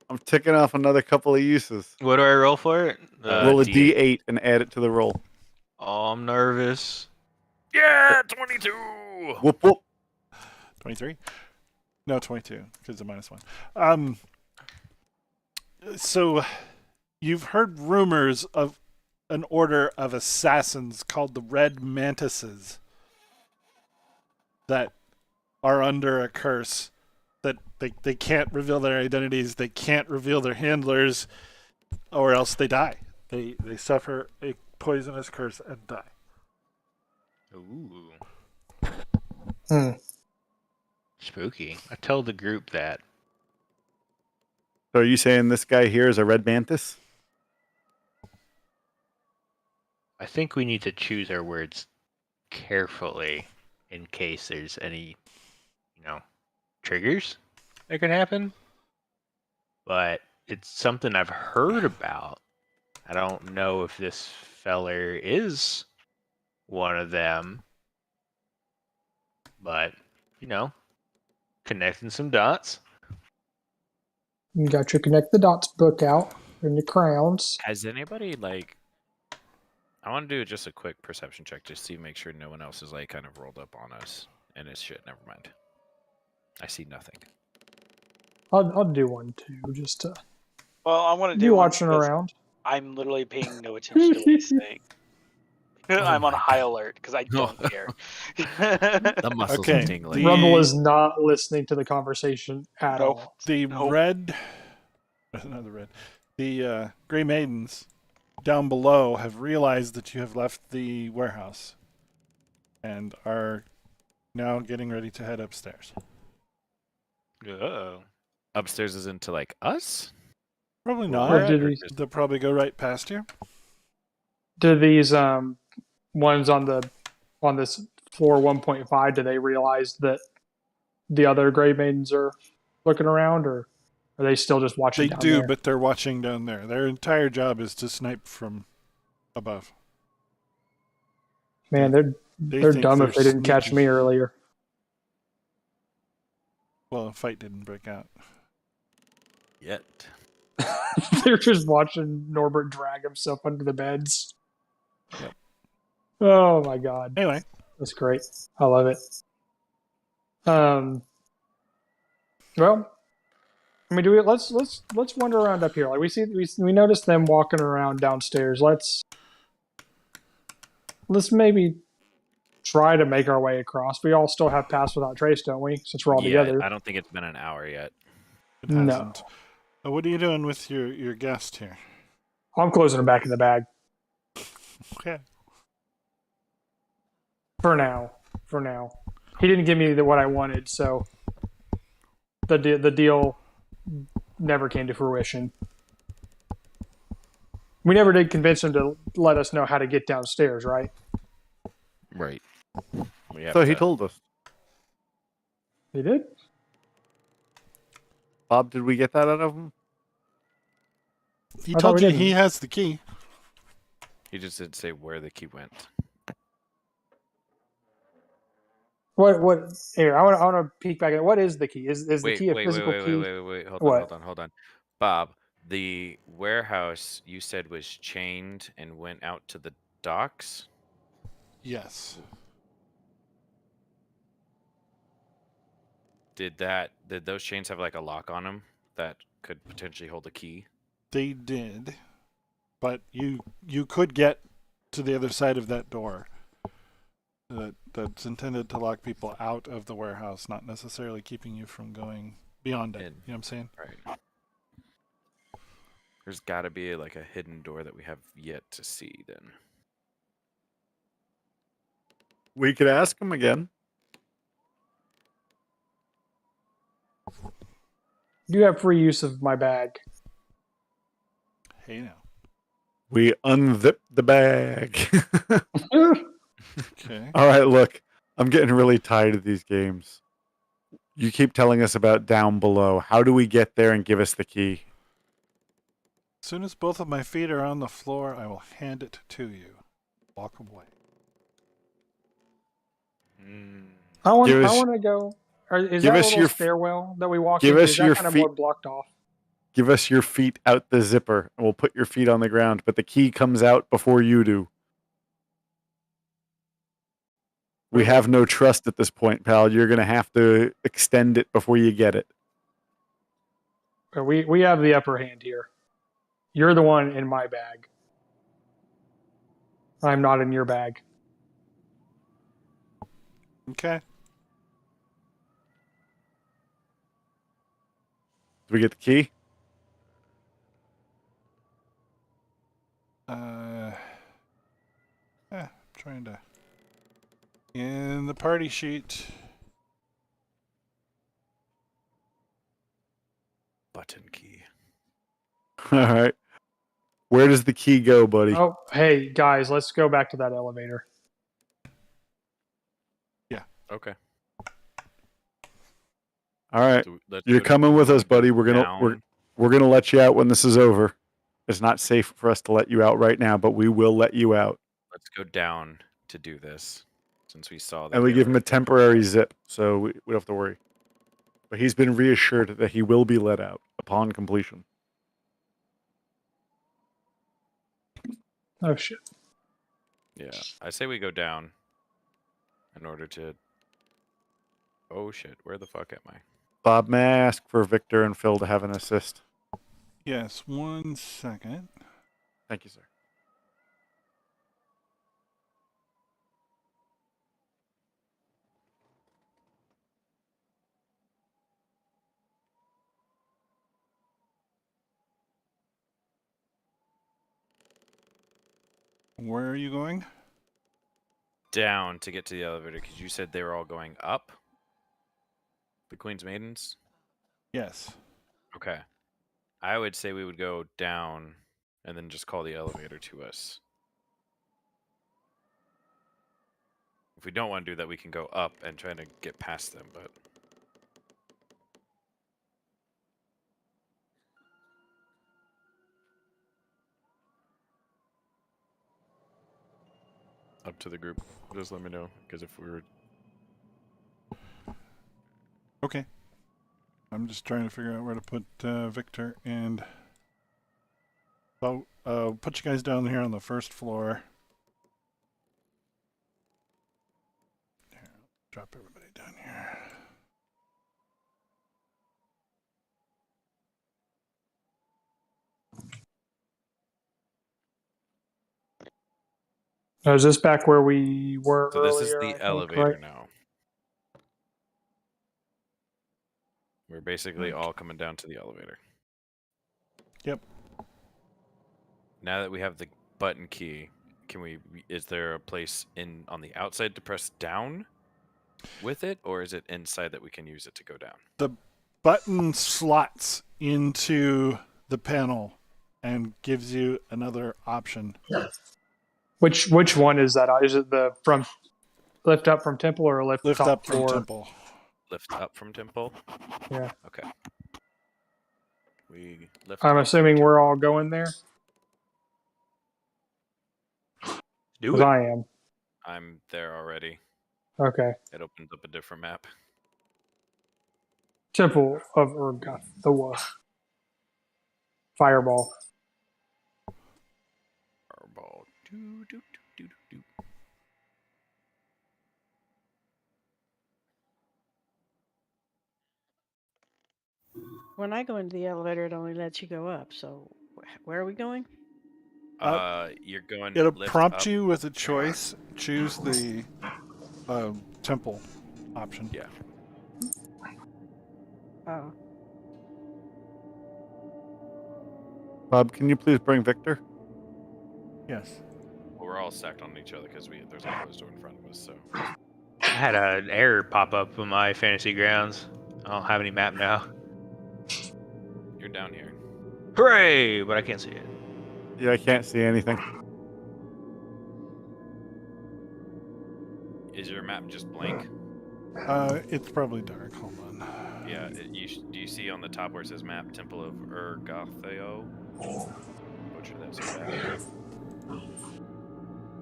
I'm ticking off another couple of uses. What do I roll for it? Roll a D8. D8 and add it to the roll. Oh, I'm nervous. Yeah, 22. Whoop whoop. 23? No, 22, because of -1. So, you've heard rumors of an order of assassins called the Red Mantises that are under a curse, that they can't reveal their identities, they can't reveal their handlers, or else they die. They suffer a poisonous curse and die. Ooh. Hmm. Spooky. I tell the group that. So are you saying this guy here is a red mantis? I think we need to choose our words carefully in case there's any, triggers that can happen. But it's something I've heard about. I don't know if this feller is one of them. but connecting some dots. You got your Connect the Dots book out and your crowns. Has anybody I want to do just a quick perception check to see, make sure no one else is kind of rolled up on us. And it's shit. Never mind. I see nothing. I'll do one too, just to Well, I want to do you one watching because around. I'm literally paying no attention to what he's saying. I'm on my high God. alert because I don't care. The muscles Okay, are tingling. Rumble is not listening to the conversation at Nope. all. The Nope. the Grey Maidens down below have realized that you have left the warehouse and are now getting ready to head upstairs. Oh. Upstairs is into us? Probably Or not. Or we're do at, or these just- They'll probably go right past you. do these ones on this floor 1.5? Do they realize that the other Grey Maidens are looking around, or are they still just watching? They down do, there? but they're watching down there. Their entire job is to snipe from above. Man, They they're think dumb they're if they didn't catch sneaky. me earlier. Well, a fight didn't break out. Yet. They're just watching Norbert drag himself under the beds. Yep. Oh my god, Anyway, that's great. I love it. Well, I mean, let's wander around up here. Like we noticed them walking around downstairs. Let's maybe try to make our way across. We all still have Pass Without Trace, don't we? Since we're all Yeah, together. I don't think it's been an hour yet. it No. hasn't. What are you doing with your guest here? I'm closing her back in the bag Okay. for now. He didn't give me what I wanted, so the deal never came to fruition. We never did convince him to let us know how to get downstairs, right? Right. We have So he to- told us. He did. Bob, did we get that out of him? He I thought told we you didn't. he has the key. He just didn't say where the key went. What? Here, I want to peek back at what is the key? Is the key a physical key? Wait. What? Hold on. Bob, the warehouse you said was chained and went out to the docks? Yes. Did those chains have a lock on them that could potentially hold a key? They did. But you could get to the other side of that door. That's intended to lock people out of the warehouse, not necessarily keeping you from going beyond it. In. You know what I'm saying? Right. There's got to be a hidden door that we have yet to see then. We could ask him again. You have free use of my bag. Hey now. We unzip the bag. Okay. All right, look, I'm getting really tired of these games. You keep telling us about down below. How do we get there and give us the key? As soon as both of my feet are on the floor, I will hand it to you. Walk away. I want Give us- to go. Is give that us little your- stairwell that we walk give into? us Is that your kind of feet- more blocked off? Give us your feet out the zipper, and we'll put your feet on the ground, but the key comes out before you do. We have no trust at this point, pal. You're going to have to extend it before you get it. We have the upper hand here. You're the one in my bag. I'm not in your bag. Okay. Do we get the key? Trying to. In the party sheet. Button key. All right. Where does the key go, buddy? Oh, hey guys, let's go back to that elevator. Okay. All right. Let's You're go to- coming with us, buddy. We're gonna down. we're gonna let you out when this is over. It's not safe for us to let you out right now, but we will let you out. Let's go down to do this. since we saw that. And we they give him were- a temporary zip, so we don't have to worry. But he's been reassured that he will be let out upon completion. Oh shit. Yeah, I say we go down in order to. Oh shit! Where the fuck am I? Bob, may I ask for Victor and Phil to have an assist? Yes, 1 second. Thank you, sir. Where are you going? Down to get to the elevator because you said they were all going up. The Queen's Maidens. Yes. Okay. I would say we would go down and then just call the elevator to us. If we don't want to do that, we can go up and try to get past them, but up to the group. Just let me know, because if we were... Okay. I'm just trying to figure out where to put Victor and... So, put you guys down here on the first floor. Here, drop everybody down here. Now, is this back where we were So this is earlier, I the think, elevator right? now. We're basically all coming down to the elevator. Yep. Now that we have the button key, can we? Is there a place on the outside to press down with it, or is it inside that we can use it to go down? The button slots into the panel and gives you another option. Which one is that? Is it the from lift up from temple or lift, Lift top up from floor? temple. Lift up from temple? Yeah. Okay. We lift I'm up from assuming temple. we're all going there. Do Because it. I am. I'm there already. Okay. It opens up a different map. Temple of Urgoth, the fireball. Fireball. Doo, doo, doo, doo, doo. When I go into the elevator, it only lets you go up. So where are we going? You're going. It'll lift prompt up. you with a choice. Choose the temple option. Yeah. Oh, Bob, can you please bring Victor? Yes. Well, we're all stacked on each other because there's a closed door in front of us. So I had an error pop up on my fantasy grounds. I don't have any map now. you're down here. Hooray! But I can't see it. Yeah, I can't see anything. Is your map just blank? It's probably dark. Hold on. Yeah. Do you see on the top where it says map Temple of Urgotheo? Butcher that so bad.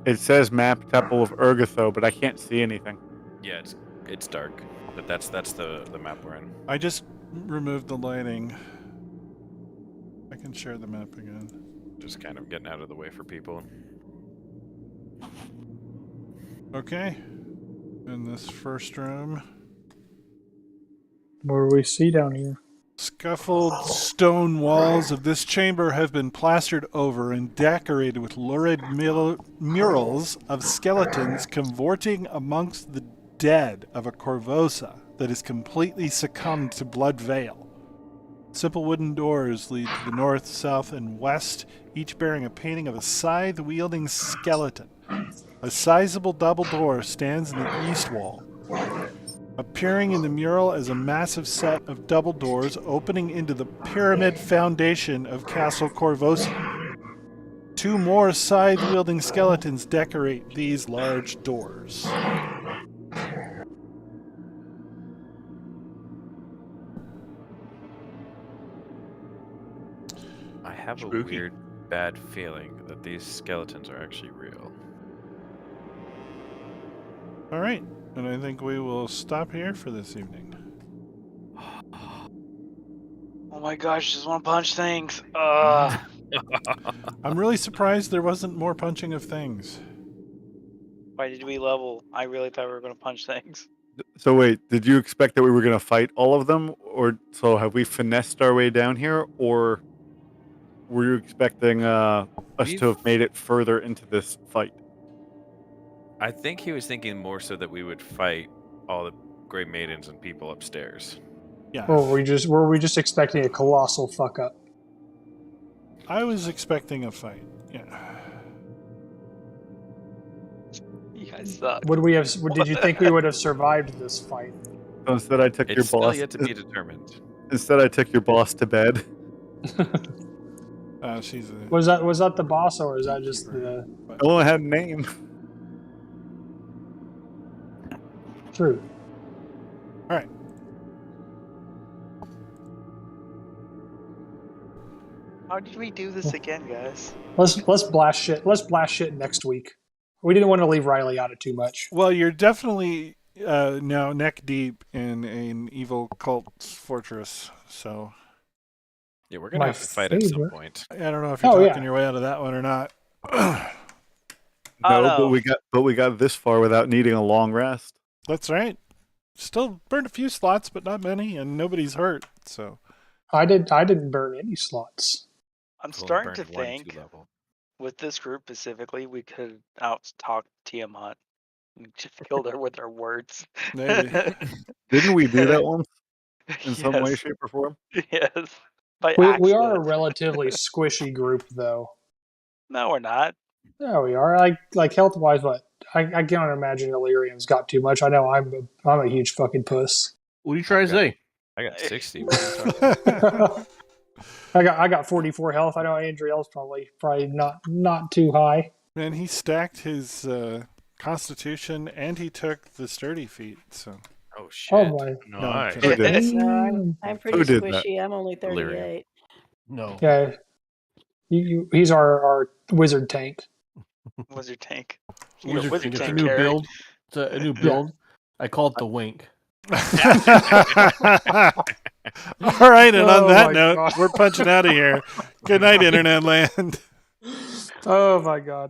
It says map Temple of Urgotho, but I can't see anything. Yeah, it's dark, but that's the map we're in. I just removed the lighting. I can share the map again. Just kind of getting out of the way for people. Okay. In this first room, What do we see down here? scuffled stone walls of this chamber have been plastered over and decorated with lurid murals of skeletons cavorting amongst the dead of a Corvosa that has completely succumbed to Blood Veil. Simple wooden doors lead to the north, south, and west, each bearing a painting of a scythe-wielding skeleton. A sizable double door stands in the east wall. Appearing in the mural is a massive set of double doors opening into the pyramid foundation of Castle Corvosa. Two more scythe-wielding skeletons decorate these large doors. I have a Spooky. weird, bad feeling that these skeletons are actually real. All right, and I think we will stop here for this evening. Oh my gosh, just want to punch things. I'm really surprised there wasn't more punching of things. Why did we level? I really thought we were going to punch things. So wait, did you expect that we were going to fight all of them, or so have we finessed our way down here, or were you expecting us to have made it further into this fight? I think he was thinking more so that we would fight all the Grey Maidens and people upstairs. Yeah. Or were we just expecting a colossal fuck up? I was expecting a fight. Yeah. You guys suck. Would we have? Did you think we would have survived this fight? So instead, I took your It's still boss. yet to be determined. Instead, I took your boss to bed. She's a... Was that the boss, or is that just the I only had a name. true? All right. How did we do this again, guys? Let's blast shit. Let's blast shit next week. We didn't want to leave Riley out of too much. Well, you're definitely now neck deep in an evil cult fortress, so Yeah, we're gonna have to fight at some point. I don't know if you're talking your way out of that one or not. No, but we got this far without needing a long rest. That's right. Still burned a few slots, but not many, and nobody's hurt. So I didn't burn any slots. I'm We'll starting burn to 1, think 2 level. with this group specifically, we could out-talk Tiamat. We just killed her with our words. maybe. Didn't we do that once in some way, Yes. shape, or form? Yes. By We accident. are a relatively squishy group, though. No, we're not. Yeah, we are. Like health wise, but I can't imagine Illyrium's got too much. I know I'm a huge fucking puss. What are you trying to say? I got 60. What are you talking about? I got 44 health. I know Andriel's probably not too high. Man, he stacked his constitution and he took the sturdy feat. So Oh shit! Oh my. Nice. Who did? No, I'm pretty Who did that? squishy. I'm only 38. No. Yeah, he's our wizard tank. Wizard tank. Wizard Wizard Tank. It's a Tank new carry. build. It's a new build. I call it the Wink. all right, and on Oh that my note, God. we're punching out of here. Good night, Internet Land. Oh my god.